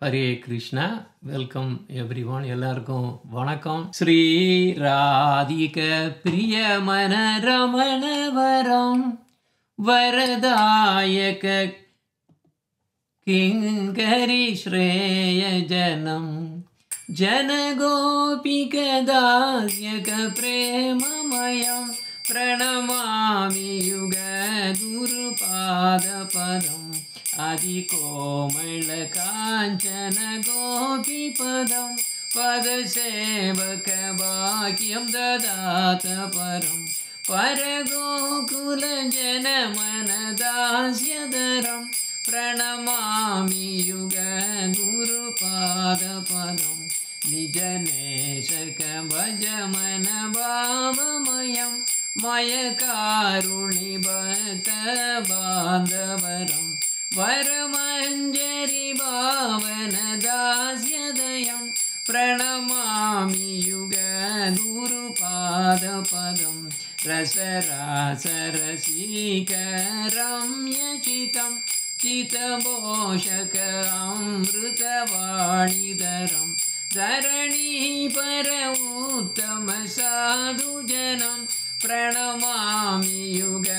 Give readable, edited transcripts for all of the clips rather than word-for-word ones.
Hare Krishna. Welcome everyone. எல்லாருக்கும் வணக்கம். ஸ்ரீ ராதிக பிரிய மனரமணவரம் வரதாயக கிங்கரி ஸ்ரேய ஜனம் ஜனகோபிகதாயக பிரேமமயம் பிரணமாமி யுக குருபாதபதம் அதிகோமள காஞ்சன கோபிபதம் பதசேவக பாக்கியம் ததாத பரம் பரகோகுல ஜன மனதாஸ்யதரம் பிரணமாமி யுக குருபாதபதம் நிஜநேசக பஜ மன பாவமயம் மயகாருணி பக்த பாந்தவரம் வரமஞ்சரி பாவன தாஸ்யதயம் பிரணமாமி யுக குருபாதபதம் ரசராசரசீகரம் யசிதம் சிதபோஷக அமிர்தவாணிதரம் தரணி பர உத்தம சாதுஜனம் பிரணமாமி யுக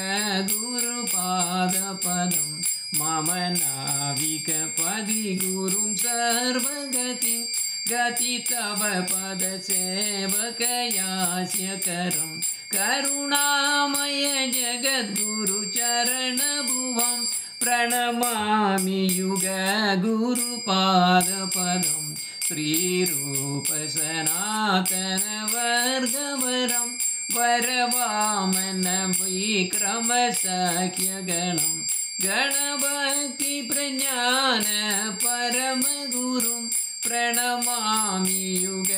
குருபாதபதம் மம நாவிக பதி குரும் சர்வகதிம் கதி தவ பத சேவகயாஸ்யகரம் கருணாமய ஜகத்குரு சரண புவம் பிரணமாமி யுக குருபாதபதம் ஸ்ரீரூப சனாதன வர்கவரம் வரவாமன விக்ரம சக்யகணம் கணபக்தி பிரஞான பரமகுரும் பிரணமாமி யுக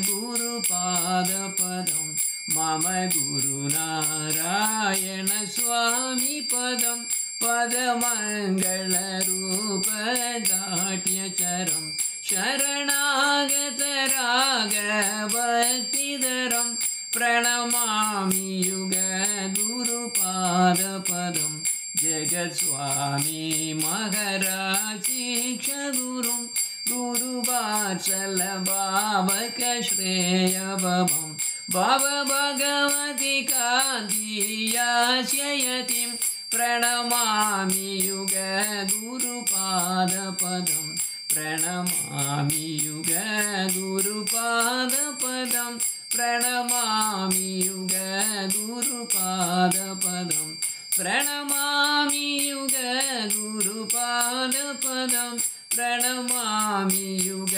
குருபாதபதம் மம குரு நாராயண சுவாமி பதம் பதமங்கள ரூப தாட்யச்சரம் சரணாகத ராகவத்திதரம் பிரணமாமி யுக குருபாதபதம் ஜெகத்ஸ்வாமி மகராஜ் சிக்ஷகுரும் குருவாத்சல பாவக ஸ்ரேயபவம் பவ பகவதி காந்தியாஸ்யயதிம் பிரணமாமி யுக குருபாதபதம் பிரணமாமி யுக குருபாதபதம் பிரணமாமி யுக குருபாதபதம் பிரணமாமி யுக குருபாதபதம் பிரணமாமி யுக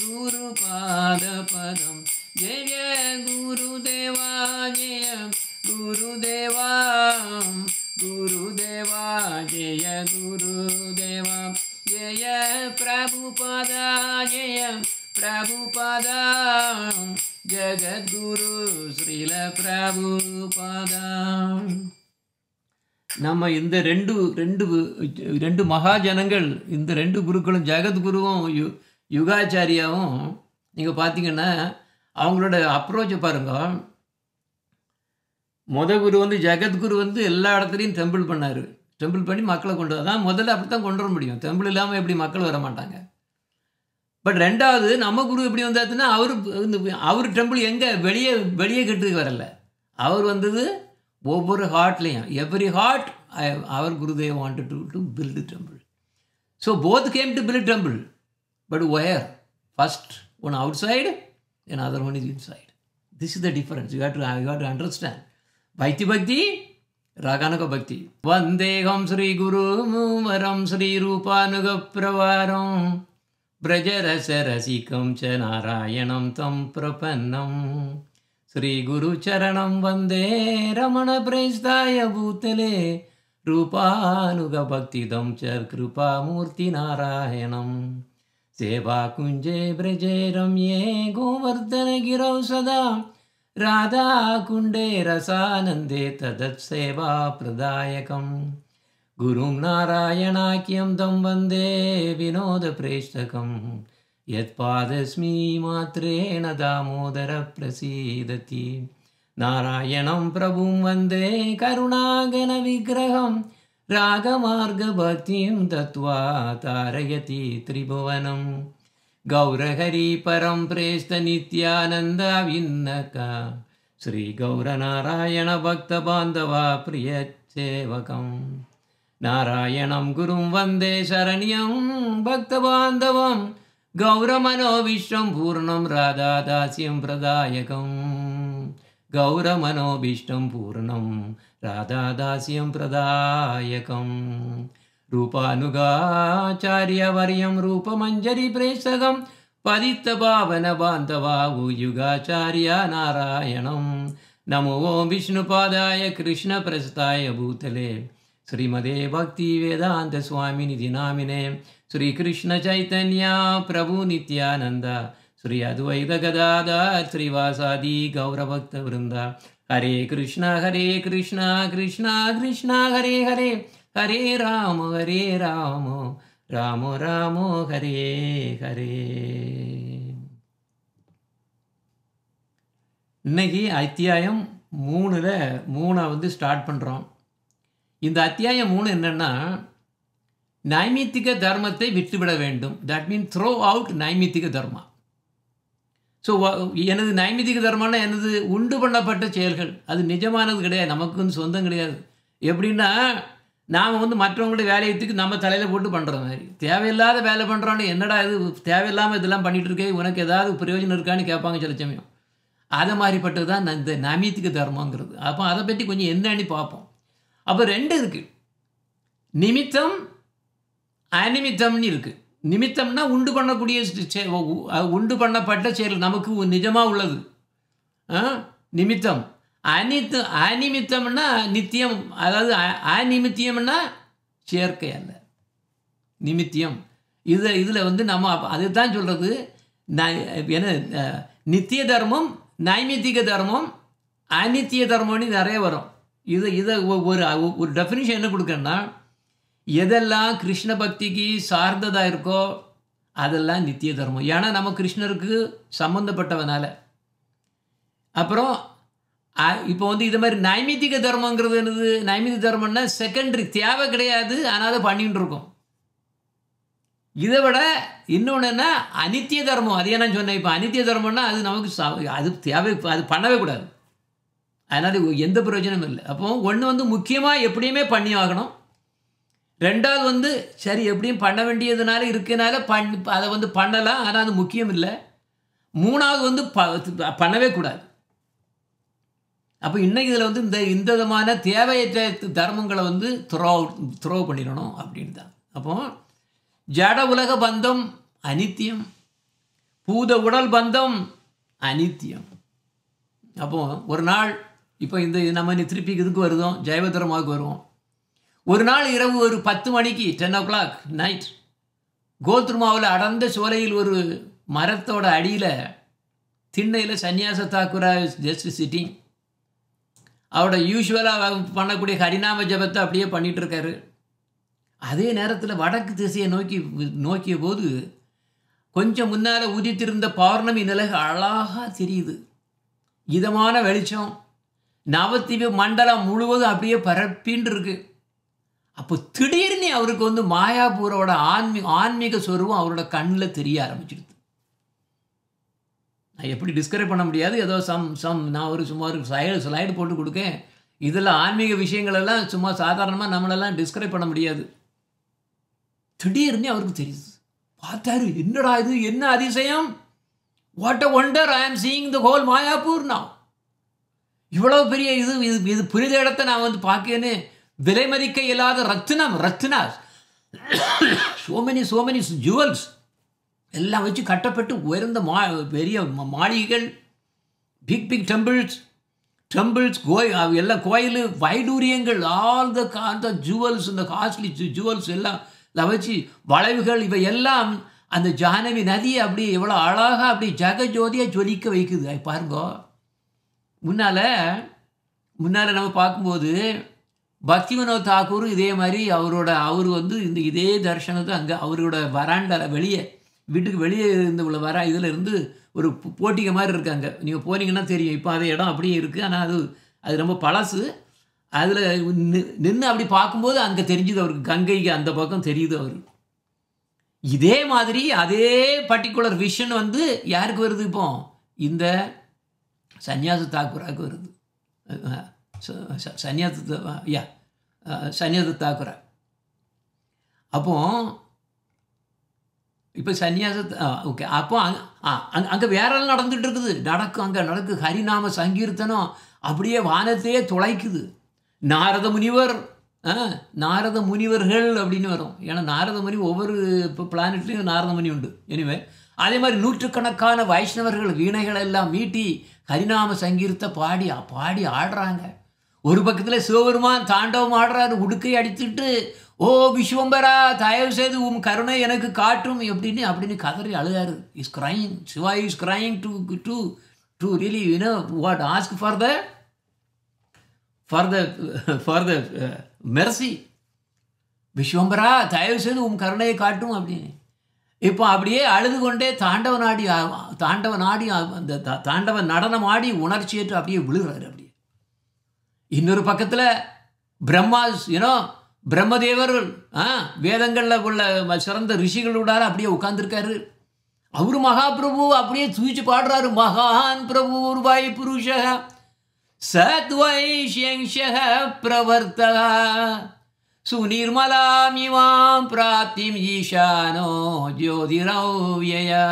குருபாதபதம் ஜெய குருதேவா ஜெய குருதேவா குருதேவா ஜெய குருதேவா ஜெய பிரபுபதா ஜெய பிரபுபதா ஜகத்குரு ஸ்ரீல பிரபுபதா. நம்ம இந்த ரெண்டு மகாஜனங்கள், இந்த ரெண்டு குருக்களும் ஜெகத்குருவும் யுகாச்சாரியாவும் நீங்கள் பார்த்தீங்கன்னா அவங்களோட அப்ரோச்சை பாருங்க. குரு ஜெகத்குரு எல்லா இடத்துலையும் டெம்பிள் பண்ணார். டெம்பிள் பண்ணி மக்களை கொண்டு அதான் முதல்ல அப்படி தான் கொண்டு வர முடியும். டெம்பிள் இல்லாமல் எப்படி மக்கள் வர மாட்டாங்க. பட் ரெண்டாவது நம்ம குரு எப்படி வந்தாச்சுன்னா அவர் டெம்பிள் எங்கே வெளியே கட்டுக்கு வரல. அவர் வந்தது ஒவ்வொரு ஹார்ட்லேயும், எவ்ரி ஹார்ட் அவர் Gurudev wanted to build temple. So both came to build temple. But where first one outside and other one is inside. This is the difference. You have to understand. Bhakti raganuga பக்தி. வந்தேகம் ஸ்ரீ குரு மூவரம் ஸ்ரீ ரூபானுக பிரவாரம் பிரஜரச ரசிகம் ச நாராயணம் தம் பிரபன்னம் ஸ்ரீ குரு சரணம் வந்தே ரமண பிரேஸ்தாய பூத்தலே ரூபானுக பக்திதம் ச கிருபாமூர்த்தி நாராயணம் சேவா குஞ்சே பிரஜே ரம்யே கோவர்தன கிரௌ சதா ராதா குண்டே ரசானந்தே ததத் சேவா பிரதாயகம் குரும் நாராயணாக்கியம் தம் வந்தே வினோத பிரேஷ்டகம் யத்பாதஸ்மி மாத்ரேண தாமோதர பிரசீததி நாராயணம் பிரபும் வந்தே கருணாகன விக்கிரகம் रागमार्गभक्तिं दत्त्वा तारयति त्रिभुवनं गौरहरि परं प्रेष्ठनित्यानन्दाविन्नका श्रीगौरनारायण भक्तबान्धवा प्रियसेवकं नारायणं गुरुं वन्दे शरण्यं भक्तबान्धवं गौरमनोभीष्टं पूर्णं राधादास्यं प्रदायकं गौरमनोभीष्टं पूर्णं राधादास्यं प्रदायकं रूपानुगाचार्यवर्यं रूपमञ्जरी प्रेषकं पतितपावनबान्धवा युगाचार्य नारायणं नमो विष्णुपादाय कृष्णप्रस्थाय भूतले श्रीमदे भक्तिवेदान्त स्वामिनिधि नामिने श्रीकृष्ण चैतन्य प्रभु नित्यानंद श्री अद्वैत गदाधर श्रीवासादि गौरभक्तवृंद हरे कृष्ण कृष्ण कृष्ण हरे हरे हरे राम राम राम हरे हरे. இன்னைக்கு அத்தியாயம் 3 ஸ்டார்ட் பண்ணுறோம். இந்த அத்தியாயம் 3 என்னன்னா, நைமித்திக தர்மத்தை விட்டுவிட வேண்டும். That mean throw out naimittika dharma. So எனது நைமித்திக தர்மம்னா எனது உண்டு பண்ணப்பட்ட செயல்கள், அது நிஜமானது கிடையாது, நமக்கு வந்து சொந்தம் கிடையாது. எப்படின்னா, நாம் வந்து மற்றவங்களுடைய வேலையத்துக்கு நம்ம தலையில் போட்டு பண்ணுற மாதிரி, தேவையில்லாத வேலை பண்ணுறோன்னு, என்னடா இது தேவையில்லாமல் இதெல்லாம் பண்ணிகிட்டு இருக்கே, உனக்கு ஏதாவது பிரயோஜனம் இருக்கான்னு கேட்பாங்க சில சமயம். அதை மாதிரிப்பட்டது தான் இந்த நைமித்திக தர்மங்கிறது. அப்போ அதை பற்றி கொஞ்சம் என்னன்னு பார்ப்போம். அப்போ 2 இருக்குது, நிமித்தம் அநிமித்தம்னு இருக்குது. நிமித்தம்னா உண்டு பண்ணக்கூடிய உண்டு பண்ணப்பட்ட செயல், நமக்கு நிஜமாக உள்ளது நிமித்தம். அநிமித்தம்னா நித்தியம், அதாவது அநிமித்தியம்னா செயற்கை அல்ல, நிமித்தியம். இதில் வந்து நம்ம அதுதான் சொல்கிறது. என்ன நித்திய தர்மம், நைமித்திக தர்மம், அநித்திய தர்மம்னு நிறைய வரும். இதை ஒரு டெஃபினிஷன் என்ன கொடுக்கணும்னா, எதெல்லாம் கிருஷ்ண பக்திக்கு சார்ந்ததாக இருக்கோ அதெல்லாம் நித்திய தர்மம். ஏன்னா நம்ம கிருஷ்ணருக்கு சம்மந்தப்பட்டவனால. அப்புறம் இப்போ வந்து இது மாதிரி நைமித்திக தர்மங்கிறது என்னது? நைமித்திக தர்மம்னா செகண்டரி, தேவை கிடையாது, ஆனால் அதை பண்ணிகிட்டு இருக்கோம். இதை விட இன்னொன்று என்ன, அநித்திய தர்மம். அதே நான் சொன்னேன். இப்போ அநித்திய தர்மம்னா அது நமக்கு அது தேவை, அது பண்ணவே கூடாது, அதனால் எந்த பிரயோஜனமும் இல்லை. அப்போ ஒன்று வந்து முக்கியமாக எப்படியுமே பண்ணி ஆகணும். 2வது வந்து சரி எப்படியும் பண்ண வேண்டியதுனால இருக்கனால அதை வந்து பண்ணலாம், ஆனால் அது முக்கியம் இல்லை. 3வது வந்து பண்ணவே கூடாது. அப்போ இன்றைக்கி இதில் வந்து இந்த விதமான தேவையற்ற தர்மங்களை வந்து த்ரோ பண்ணிடணும் அப்படின்னு தான். அப்போ ஜட உலக பந்தம் அனித்தியம், பூத உடல் பந்தம் அனித்தியம். அப்போ ஒரு நாள் இப்போ இந்த நம்ம திருப்பி இதுக்கு வருவோம், ஜைவ தர்மாவுக்கு வருவோம். ஒரு நாள் இரவு ஒரு 10 மணிக்கு 10 o'clock நைட், கோத்ருமாவில் அடர்ந்த சோலையில் ஒரு மரத்தோட அடியில் திண்ணையில் சன்னியாச தாக்குரா ஜஸ்ட் சிட்டிங். அவரோட யூஸ்வலாக பண்ணக்கூடிய ஹரிநாம ஜபத்தை அப்படியே பண்ணிகிட்டு இருக்காரு. அதே நேரத்தில் வடக்கு திசையை நோக்கிய போது கொஞ்சம் முன்னால் உதித்திருந்த பௌர்ணமி நிலவு அழகாக தெரியுது. இதமான வெளிச்சம் நவத்தீப மண்டலம் முழுவதும் அப்படியே பரப்பின்னு இருக்கு. அப்போ திடீர்னு அவருக்கு வந்து மாயாபூரோட ஆன்மீக சொருவம் அவரோட கண்ணில் தெரிய ஆரம்பிச்சிடுது. நான் எப்படி டிஸ்கிரைப் பண்ண முடியாது, ஏதோ நான் சும்மா ஒரு ஸ்லைடு போட்டு கொடுக்கேன். இதில் ஆன்மீக விஷயங்களெல்லாம் சும்மா சாதாரணமாக நம்மளெல்லாம் டிஸ்கிரைப் பண்ண முடியாது. திடீர்னு அவருக்கு தெரியுது. பார்த்தாரு, என்னடா இது, என்ன அதிசயம், வாட் அ ஒண்டர், ஐ ஆம் சீயிங் த ஹோல் மாயாபூர் நவ். இவ்வளோ பெரிய இது புனித இடத்தை நான் வந்து பார்க்கேன்னு, விலை மதிக்க இல்லாத ரத்தினாஸ், so many ஜுவல்ஸ் எல்லாம் வச்சு கட்டப்பட்டு உயர்ந்த பெரிய மாளிகைகள், பிக் டெம்பிள்ஸ் எல்லாம் கோயில், வைடூரியங்கள், ஆல் த ஜுவல்ஸ், இந்த காஸ்ட்லி ஜுவல்ஸ் எல்லாம் வச்சு வளைவுகள், இவை எல்லாம் அந்த ஜானவி நதியை அப்படி எவ்வளோ அழகாக அப்படி ஜெகஜோதியாக ஜொலிக்க வைக்குது. பாருங்க, முன்னால் நம்ம பார்க்கும்போது பக்தி வினோத் தாக்கூர் இதே மாதிரி அவர் வந்து இதே தர்ஷனத்தை அங்கே அவரோட வராண்டால வீட்டுக்கு வெளியே இருந்து உள்ள இதில் இருந்து ஒரு போட்டிகை மாதிரி இருக்காங்க. நீங்கள் போனீங்கன்னா தெரியும். இப்போ அதே இடம் அப்படியே இருக்குது, ஆனால் அது ரொம்ப பழசு. அதில் நின்று அப்படி பார்க்கும்போது அங்கே தெரிஞ்சுது அவருக்கு, கங்கைக்கு அந்த பக்கம் தெரியுது அவர். இதே மாதிரி அதே பர்டிகுலர் விஷன் வந்து யாருக்கு வருது இப்போ? இந்த சன்னியாச தாக்கூராவுக்கு வருது. சன்னியாச தாக்கூரா. அப்போ இப்போ ஓகே, அப்போ அங்கே வேற நடந்துட்டு இருக்குது, அங்கே நடக்கு ஹரிநாம சங்கீர்த்தனம் அப்படியே வானத்தையே துளைக்குது. நாரத முனிவர், நாரத முனிவர்கள் அப்படின்னு வரும். ஏன்னா நாரத முனி ஒவ்வொரு இப்போ பிளானட்லேயும் நாரத முனி உண்டு. எனிவே அதே மாதிரி நூற்றுக்கணக்கான வைஷ்ணவர்கள் வீணைகள் எல்லாம் மீட்டி ஹரிநாம சங்கீர்த்த பாடி பாடி ஆடுறாங்க. ஒரு பக்கத்தில் சிவபெருமான் தாண்டவம் ஆடுறாரு, உடுக்கை அடித்துட்டு, ஓ விஸ்வம்பரா தயவு செய்து கருணை எனக்கு காட்டும் அப்படின்னு கதறி அழுகாரு. Is crying, Shiva is crying to really what ask for the mercy. Vishwambhara தயவு செய்து கருணையை காட்டும் அப்படின்னு. இப்போ அப்படியே அழுது கொண்டே தாண்டவ நாடி அந்த தாண்டவ நடனம் ஆடி உணர்ச்சியேற்று அப்படியே விழுகிறாரு. அப்படியே இன்னொரு பக்கத்தில் பிரம்மதேவர் வேதங்களில் உள்ள சிறந்த ரிஷிகளோட அப்படியே உட்கார்ந்துருக்காரு. அவரு மகாபிரபு அப்படியே தூச்சு பாடுறாரு. மகான் பிரபு உருவாய் புருஷ சத்வைஷ பிரவர்த்த சுநிர்மலாமிவாம் பிராப்திம் ஈஷானோ ஜோதிரவ்யயா.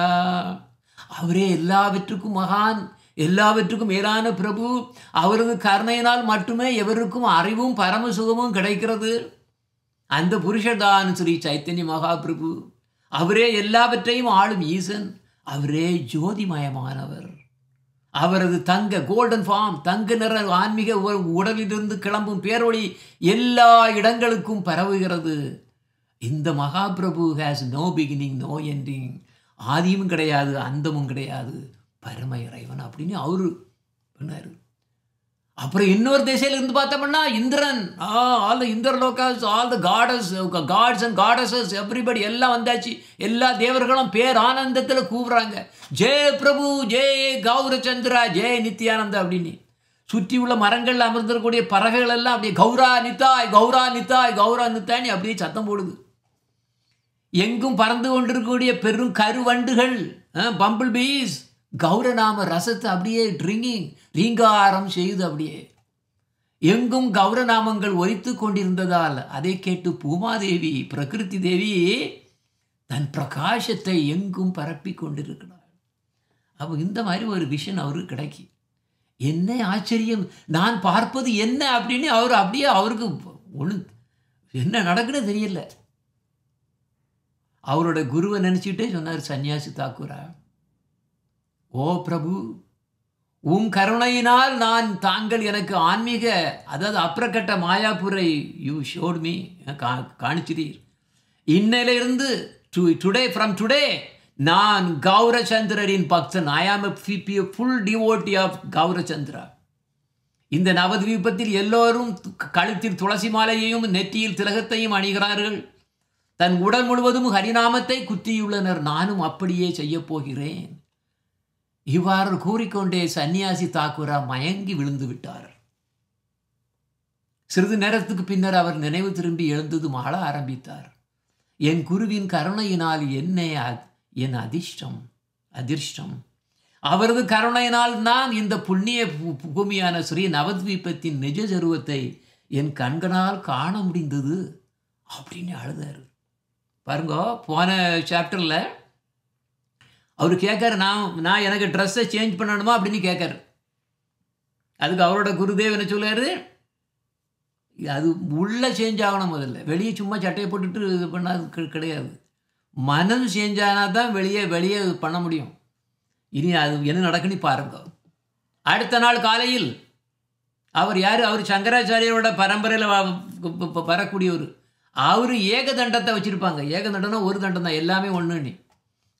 அவரே எல்லாவற்றுக்கும் மகான், எல்லாவற்றுக்கும் மேலான பிரபு. அவரது கருணையினால் மட்டுமே எவருக்கும் அறிவும் பரமசுகமும் கிடைக்கிறது. அந்த புருஷர்தான் ஸ்ரீ சைத்தன்ய மகாபிரபு. அவரே எல்லாவற்றையும் ஆளும் ஈசன். அவரே ஜோதிமயமானவர். அவரது தங்க கோல்டன் ஃபார்ம், தங்க நிற ஆன்மீக உடலிலிருந்து கிளம்பும் பேரொளி எல்லா இடங்களுக்கும் பரவுகிறது. இந்த Mahaprabhu has no beginning no ending. ஆதியும் கிடையாது, அந்தமும் கிடையாது, பரம இறைவன் அப்படின்னு அவரு பண்ணாரு. அப்புறம் இன்னொரு திசையில இருந்து பார்த்தோம்னா Indran, all the Indralokas, all the gods and goddesses, everybody எல்லாம் வந்தாச்சு. எல்லா தேவர்களும் பேர் ஆனந்தத்தில் கூவுறாங்க, ஜெய பிரபு, ஜெய கௌரச்சந்திரா, ஜெய நித்யானந்தா அப்படின்னு. சுற்றி உள்ள மரங்கள்ல அமர்ந்திருக்கக்கூடிய பறவைகள் எல்லாம் அப்படியே கௌரா நித்தாய், கௌரா நித்தாய், கௌரா நித்தாய்னு அப்படியே சத்தம் போடுது. எங்கும் பறந்து கொண்டிருக்கக்கூடிய பெரும் கருவண்டுகள், பம்பிள் பீஸ், கௌரநாம ரசத்தை அப்படியே ரீங்காரம் செய்து அப்படியே எங்கும் கௌரநாமங்கள் ஒலித்து கொண்டிருந்ததால் அதை கேட்டு பூமாதேவி, பிரகிருதி தேவி தன் பிரகாசத்தை எங்கும் பரப்பி கொண்டிருக்கிறார். அப்போ இந்த மாதிரி ஒரு விஷன் அவருக்கு கிடைக்கி. என்ன ஆச்சரியம், நான் பார்ப்பது என்ன அப்படின்னு அவருக்கு ஒன்று என்ன நடக்குன்னு தெரியல. அவரோட குருவை நினச்சிக்கிட்டே சொன்னார் சன்னியாசி தாக்கூரா, ஓ பிரபு, கருணையினால் தாங்கள் எனக்கு ஆன்மீக, அதாவது அப்புறக்கட்ட மாயாபுரை யூ ஷோட் மீ, காணிச்சிரீர். இன்னையிலிருந்து ஃப்ரம் டுடே நான் கௌரச்சந்திரரின் பக்தன். ஐ ஆம் a full devotee of கௌரச்சந்திரா. இந்த நவத்வீபத்தில் எல்லோரும் கழுத்தில் துளசி மாலையையும் நெற்றியில் திலகத்தையும் அணிகிறார்கள். தன் உடல் முழுவதும் ஹரிநாமத்தை குத்தியுள்ளனர். நானும் அப்படியே செய்ய போகிறேன். இவ்வாறு கூறிக்கொண்டே சன்னியாசி தாக்கூரா மயங்கி விழுந்து விட்டார். சிறிது நேரத்துக்கு பின்னர் அவர் நினைவு திரும்பி எழுந்தது ஆள ஆரம்பித்தார். என் குருவின் கருணையினால் என் அதிர்ஷ்டம். அவரது கருணையினால் நான் இந்த புண்ணிய பூமியான ஸ்ரீ நவத்வீபத்தின் நிஜ ஜருவத்தை என் கண்களால் காண முடிந்தது அப்படின்னு அழுதாரு. பாருங்க, போன சாப்டரில் அவர் கேட்காரு, நான் எனக்கு ட்ரெஸ்ஸை சேஞ்ச் பண்ணணுமா அப்படின்னு கேட்காரு. அதுக்கு அவரோட குருதேவ் என்ன சொல்லுவார், அது உள்ளே சேஞ்ச் ஆகணும், முதல்ல வெளியே சும்மா சட்டையை போட்டுட்டு இது பண்ணாது கிடையாது. மனம் சேஞ்ச் ஆனால் தான் வெளியே பண்ண முடியும். இனி அது என்ன நடக்குன்னு பாருங்க. அடுத்த நாள் காலையில் அவர் யார், அவர் சங்கராச்சாரியோட பரம்பரையில் வரக்கூடியவர். அவர் ஏகதண்டத்தை வச்சுருப்பாங்க. ஏகதண்டம்னா ஒரு தண்டம் தான், எல்லாமே ஒன்றுன்னு.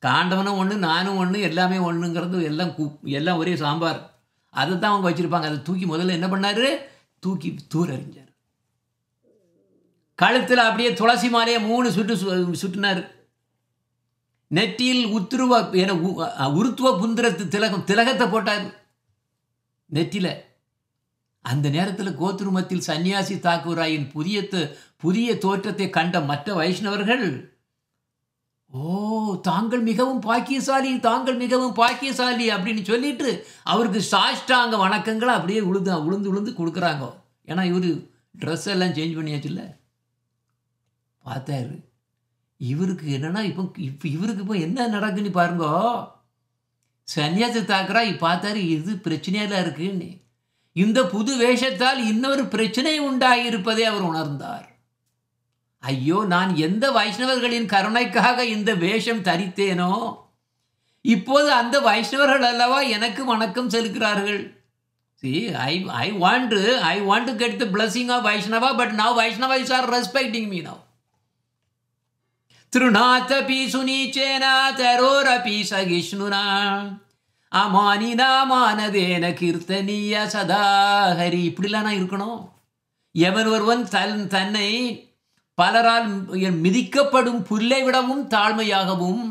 காண்டவனும் ஒன்று, நானும் ஒன்று, எல்லாமே ஒன்றுங்கிறது எல்லாம் ஒரே சாம்பார். அதை தான் அவங்க வச்சுருப்பாங்க. அதை தூக்கி முதல்ல என்ன பண்ணார், தூக்கி தூர எறிஞ்சார். கழுத்தில் அப்படியே துளசி மாலையை 3 சுற்றினார். நெற்றியில் உருத்துவ புந்திரத்து திலகத்தை போட்டார் நெற்றியில். அந்த நேரத்தில் கோத்ருமத்தில் சன்னியாசி தாக்கூராயின் புதிய தோற்றத்தை கண்ட மற்ற வைஷ்ணவர்கள், ஓ தாங்கள் மிகவும் பாக்கியசாலி, தாங்கள் மிகவும் பாக்கியசாலி அப்படின்னு சொல்லிட்டு அவருக்கு சாஷ்டாங்க வணக்கங்களை அப்படியே உளுந்து கொடுக்குறாங்க. ஏன்னா இவர் ட்ரெஸ் எல்லாம் சேஞ்ச் பண்ணியாச்சுல்ல. பார்த்தாரு, இவருக்கு என்னன்னா இவருக்கு இப்போ என்ன நடக்குன்னு பாருங்க. சன்னியாசி தாக்குறா பார்த்தாரு, இது பிரச்சனையெல்லாம் இருக்குன்னு. இந்த புது வேஷத்தால் இன்னொரு பிரச்சனை உண்டாகியிருப்பதை அவர் உணர்ந்தார். ஐயோ, நான் எந்த வைஷ்ணவர்களின் கருணைக்காக இந்த வேஷம் தரித்தேனோ, இப்போது அந்த வைஷ்ணவர்கள் அல்லவா எனக்கு வணக்கம் செலுத்துகிறார்கள். See, I want to get the blessing of Vaishnava, but now Vaishnavas are respecting me now. Trunatapi sunichena tarorapi sagishnuna amanina manadena kirtaniya sadahari. இப்படிலாம் நான் இருக்கணும். எவன் ஒருவன் தன்னை பலரால் மிதிக்கப்படும் புல்லை விடவும் தாழ்மையாகவும்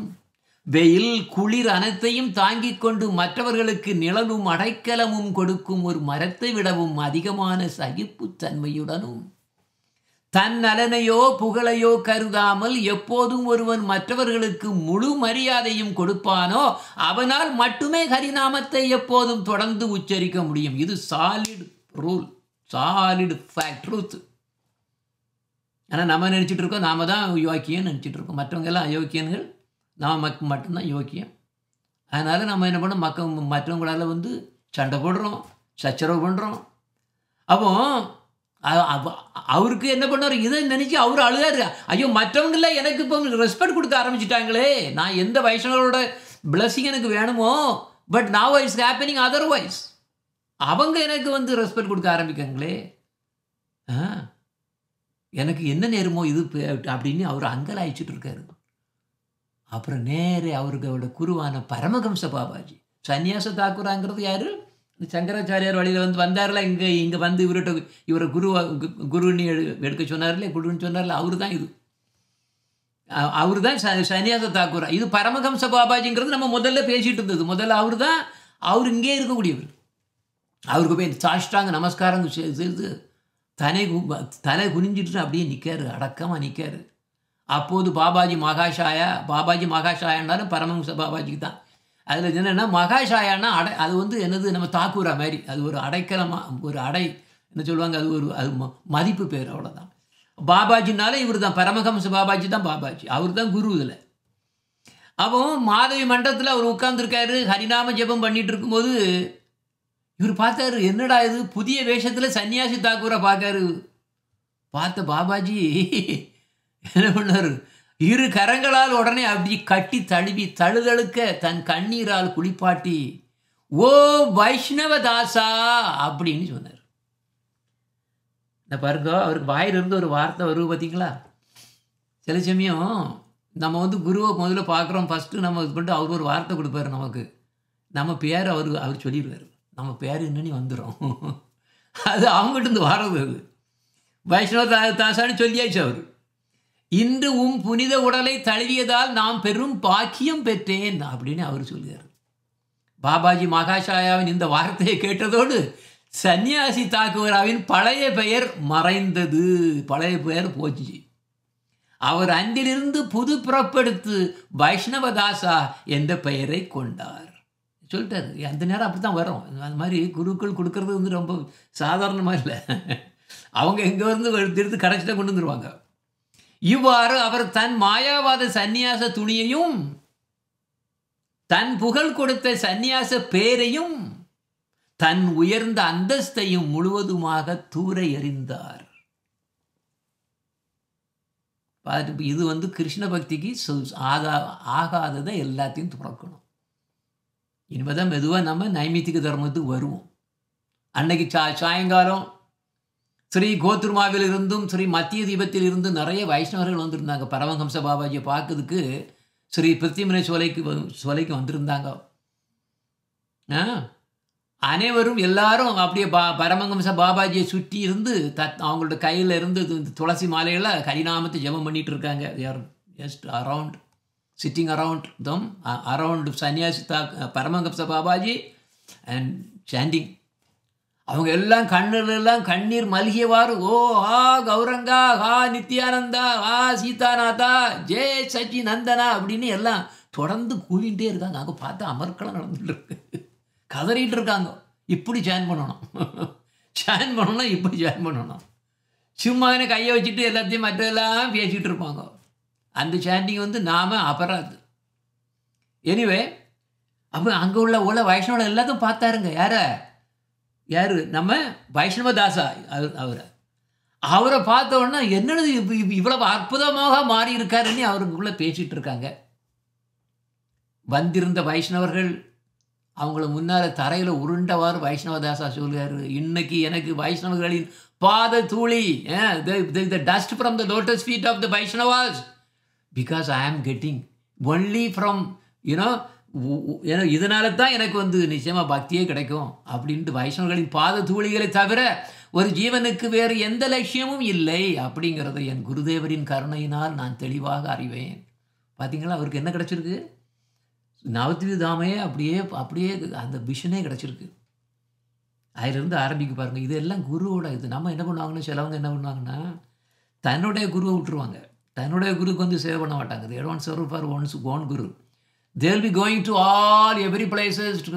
வெயில் குளிர் அனைத்தையும் தாங்கிக் கொண்டு மற்றவர்களுக்கு நிழலும் அடைக்கலமும் கொடுக்கும் ஒரு மரத்தை விடவும் அதிகமான சகிப்புத்தன்மையுடனும் தன் நலனையோ புகழையோ கருதாமல் எப்போதும் ஒருவன் மற்றவர்களுக்கு முழு மரியாதையும் கொடுப்பானோ அவனால் மட்டுமே ஹரிநாமத்தை எப்போதும் தொடர்ந்து உச்சரிக்க முடியும். இது solid rule, solid fact, truth. ஆனால் நம்ம நினச்சிட்டு இருக்கோம் நாம தான் யோக்கியன்னு நினச்சிட்டு இருக்கோம், மற்றவங்க எல்லாம் அயோக்கியன்கள், நாம் மட்டும்தான் யோக்கியம். அதனால் நம்ம என்ன பண்ணோம், மற்றவங்களால் சண்டை போடுறோம், சச்சரவு பண்ணுறோம். அப்போ அவருக்கு என்ன பண்ணார், இதை நினச்சி அவர் அழுதாரு. ஐயோ, மற்றவங்கள எனக்கு இப்போ ரெஸ்பெக்ட் கொடுக்க ஆரம்பிச்சிட்டாங்களே, நான் எந்த வைஷ்ணவரோட பிளஸிங் எனக்கு வேணுமோ, but now it's happening otherwise. அவங்க எனக்கு ரெஸ்பெக்ட் கொடுக்க ஆரம்பிக்காங்களே, எனக்கு என்ன நேருமோ இது அப்படின்னு அவர் அங்கலாய்ச்சிட்டு இருக்காரு. அப்புறம் நேரே அவரோட குருவான பரமஹம்ச பாபாஜி, சன்னியாச தாக்குராங்கிறது யாரு, சங்கராச்சாரியார் வழியில் வந்தார்ல, இங்கே வந்து இவரை குருன்னு எடுக்க சொன்னார்ல, குருன்னு சொன்னார்ல, அவரு தான் சன்னியாச தாக்குரா. இது பரமஹம்ச பாபாஜிங்கிறது நம்ம முதல்ல பேசிகிட்டு இருந்தது. முதல்ல அவர் இங்கே இருக்கக்கூடியவர். அவருக்கு போய் சாஷ்டாங்க நமஸ்காரம் செய்து தலை குனிஞ்சிட்டு அப்படியே நிற்காரு, அடக்கமாக நிற்காரு. அப்போது பாபாஜி மகாஷாயான்னாலும் பரமஹம்ச பாபாஜிக்கு தான். அதில் என்னென்னா மகாஷாயானா அது என்னது, நம்ம தாக்கூரா மாதிரி, அது ஒரு அடைக்கலமாக, ஒரு அடை என்ன சொல்லுவாங்க, அது மதிப்பு பேர், அவ்வளோதான். பாபாஜினால இவர் தான் பரமஹம்ச பாபாஜி தான் பாபாஜி, அவர் தான் குரு. இதில் அப்போ மாதவி மண்டபத்தில் அவர் உட்கார்ந்துருக்காரு, ஹரிநாம ஜெபம் பண்ணிட்டு இருக்கும்போது இவர் பார்த்தாரு, என்னடா இது புதிய வேஷத்தில் சன்னியாசி தாக்கூரை பார்க்காரு. பார்த்த பாபாஜி என்ன பண்ணார், இரு கரங்களால் உடனே அப்படி கட்டி தழுவி தழுதழுக்க தன் கண்ணீரால் குளிப்பாட்டி, ஓ வைஷ்ணவதாசா அப்படின்னு சொன்னார். இந்த பாருங்க, அவருக்கு வாயிலிருந்து ஒரு வார்த்தை வருது பார்த்தீங்களா. சில சமயம் நம்ம குருவை முதல்ல பார்க்குறோம், ஃபஸ்ட்டு நம்ம இது பண்ணிட்டு அவர் ஒரு வார்த்தை கொடுப்பாரு நமக்கு, நம்ம பேர் அவர் சொல்லிடுவார், நம்ம பேர் என்னன்னு வந்துடும். அது அவங்ககிட்ட வாரது. அது வைஷ்ணவ தாசான்னு சொல்லியாச்சு அவர். இன்று புனித உடலை தழுவியதால் நாம் பெரும் பாக்கியம் பெற்றேன் அப்படின்னு அவர் சொல்கிறார். பாபாஜி மகாஷாயாவின் இந்த வார்த்தையை கேட்டதோடு சன்னியாசி தாக்கூராவின் பழைய பெயர் மறைந்தது, பழைய பெயர் போச்சு. அவர் அன்றிலிருந்து புது பிறப்பெடுத்து வைஷ்ணவதாசா என்ற பெயரை கொண்டார் சொல்லிட்டாரு. அந்த நேரம் அப்படி தான் வரும். அந்த மாதிரி குருக்கள் கொடுக்கறது ரொம்ப சாதாரணமாக இல்லை. அவங்க எங்கே எடுத்து கடைசியில் கொண்டு வந்துடுவாங்க. இவ்வாறு அவர் தன் மாயாவாத சந்நியாச துணியையும் தன் புகழ் கொடுத்த சந்நியாச பேரையும் தன் உயர்ந்த அந்தஸ்தையும் முழுவதுமாக தூர எறிந்தார். இது கிருஷ்ண பக்திக்கு ஆகாததை எல்லாத்தையும் துறக்கணும். இனிமேதான் மெதுவாக நம்ம நைமித்திக தர்மத்துக்கு வருவோம். அன்னைக்கு சாயங்காலம் ஸ்ரீ கோத்ருமாவில் இருந்தும் ஸ்ரீ மத்திய தீபத்தில் இருந்தும் நிறைய வைஷ்ணவர்கள் வந்திருந்தாங்க. பரமஹம்ச பாபாஜியை பார்க்கறதுக்கு ஸ்ரீ பிருத்திமனை சோலைக்கு வந்திருந்தாங்க. அனைவரும் எல்லாரும் அப்படியே பரமஹம்ச பாபாஜியை சுற்றி இருந்து அவங்களோட கையில் இருந்து துளசி மாலைகளை ஹரிநாமத்தை ஜெபம் பண்ணிட்டு இருக்காங்க. they are just around, sitting around them, around சன்னியாசி பரமஹம்ச பாபாஜி and chanting. அவங்க எல்லாம் கண்ணிலெல்லாம் கண்ணீர் மல்கியவாறு, ஓ ஆ கௌரங்கா, ஆ நித்யானந்தா, ஆ சீதாநாதா, ஜெய சச்சி நந்தனா அப்படின்னு எல்லாம் தொடர்ந்து கூவிகிட்டே இருக்காங்க. அங்கே பார்த்தா அமர்க்களம் நடந்துட்டு இருக்கு. கதறிட்டு இருக்காங்க. இப்படி ஜாயின் பண்ணணும், ஜாயின் பண்ணணும், இப்படி ஜாயின் பண்ணணும். சும்மாவே கையை வச்சுட்டு எல்லாத்தையும் மற்றெல்லாம் பேசிகிட்டு இருப்பாங்க. அந்த சாண்டிங் வந்து நாம அபராது. எனிவே அப்போ அங்கே உள்ள வைஷ்ணவ எல்லாத்தையும் பார்த்தாருங்க. யார் நம்ம வைஷ்ணவதாசா அவரை பார்த்த உடனே என்னது இவ்வளவு அற்புதமாக மாறி இருக்காருன்னு அவருக்குள்ளே பேசிகிட்டு இருக்காங்க. வந்திருந்த வைஷ்ணவர்கள் அவங்கள முன்னால் தரையில் உருண்டவாறு வைஷ்ணவதாசா சொல்லுவார், இன்னைக்கு எனக்கு வைஷ்ணவர்களின் பாத தூளி, the dust from the lotus feet of the Vaishnavas, because I am getting only from இதனால தான் எனக்கு வந்து நிச்சயமாக பக்தியே கிடைக்கும் அப்படின்ட்டு வைஷ்ணவர்களின் பாத தூளிகளை தவிர ஒரு ஜீவனுக்கு வேறு எந்த லட்சியமும் இல்லை அப்படிங்கிறத என் குருதேவரின் கருணையினால் நான் தெளிவாக அறிவேன். பார்த்தீங்களா, அவருக்கு என்ன கிடச்சிருக்கு? நவத்விதாமே அப்படியே அந்த விஷனே கிடச்சிருக்கு. அதிலிருந்து ஆரம்பிக்க பாருங்கள். இதெல்லாம் குருவோட இது. நம்ம என்ன பண்ணுவாங்கன்னா, சிலவங்க என்ன பண்ணுவாங்கன்னா, தன்னுடைய குருவை விட்டுருவாங்க. தன்னுடைய குருக்கு வந்து சேவை பண்ண மாட்டாங்க. they don't serve for own guru. They'll be going to every places to,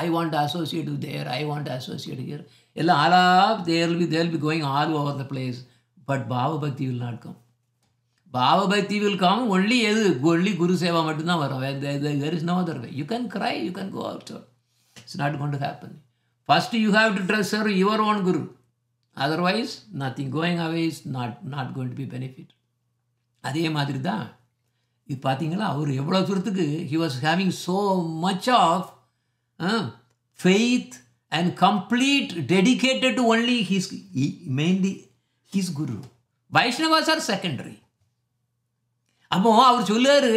I want to associate with there, I want to associate here. எல்லாம் they'll be going all over the place. But Bhava Bhakti will not come. Bhava Bhakti will come only Guru Seva மட்டும்தான் வரும். There is no other way. You can cry, you can go out. It's not going to happen. First you have to serve your own Guru. Otherwise, nothing. Going away is not going to be benefit. அதே மாதிரி தான் இது. பார்த்தீங்களா, அவர் எவ்வளோ தூரத்துக்கு he was having so much of faith and complete dedicated to only mainly his Guru. Vaishnavas are secondary. அப்போ அவர் சொல்லுவார்,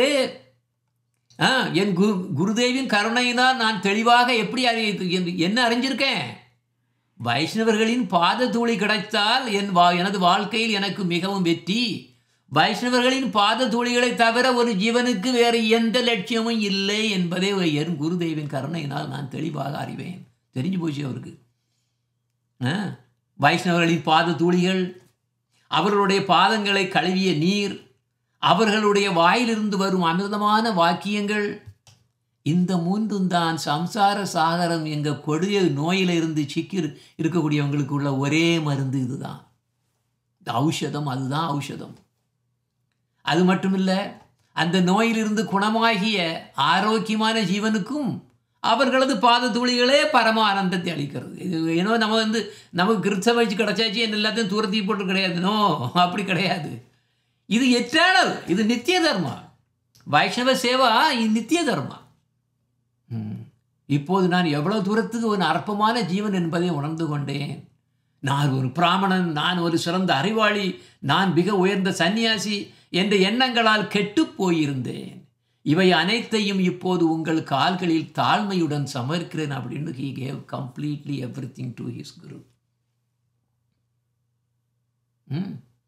என் குருதேவின் கருணையினால் நான் தெளிவாக எப்படி என்ன அறிஞ்சிருக்கேன்? வைஷ்ணவர்களின் பாத தூளி கிடைத்தால் எனது வாழ்க்கையில் எனக்கு மிகவும் வெற்றி. வைஷ்ணவர்களின் பாத தூளிகளை தவிர ஒரு ஜீவனுக்கு வேறு எந்த லட்சியமும் இல்லை என்பதை என் குருதேவின் கருணையினால் நான் தெளிவாக அறிவேன். தெரிஞ்சு போச்சு அவருக்கு. வைஷ்ணவர்களின் பாத தூளிகள், அவர்களுடைய பாதங்களை கழுவிய நீர், அவர்களுடைய வாயிலிருந்து வரும் அமிர்தமான வாக்கியங்கள், இந்த மூன்றும் தான் சம்சார சாகரம் எங்கள் கொடிய நோயிலிருந்து சிக்கி இருக்கக்கூடியவங்களுக்கு உள்ள ஒரே மருந்து. இதுதான் ஔஷதம். அதுதான் ஔஷதம். அது மட்டும் இல்லை, அந்த நோயிலிருந்து குணமாகிய ஆரோக்கியமான ஜீவனுக்கும் அவர்களது பாத தூளிகளே பரம ஆனந்தத்தை அளிக்கிறது. இது ஏன்னோ நம்ம வந்து நமக்கு கிறிஸ்தவ வச்சு கிடச்சாச்சு என்ன எல்லாத்தையும் தூரத்தி போட்டு கிடையாது. நோ, அப்படி கிடையாது. இது எட்டர்னல், இது நித்திய தர்மா. வைஷ்ணவ சேவா இது நித்திய தர்மா. இப்போது நான் எவ்வளவு தூரத்துக்கு ஒரு அற்பமான ஜீவன் என்பதை உணர்ந்து கொண்டேன். நான் ஒரு பிராமணன், நான் ஒரு சிறந்த அறிவாளி, நான் மிக உயர்ந்த சன்னியாசி என்ற எண்ணங்களால் கெட்டு போயிருந்தேன். இவை அனைத்தையும் இப்போது உங்கள் கால்களில் தாழ்மையுடன் சமர்க்கிறேன் அப்படின்னு he gave completely everything to his Guru.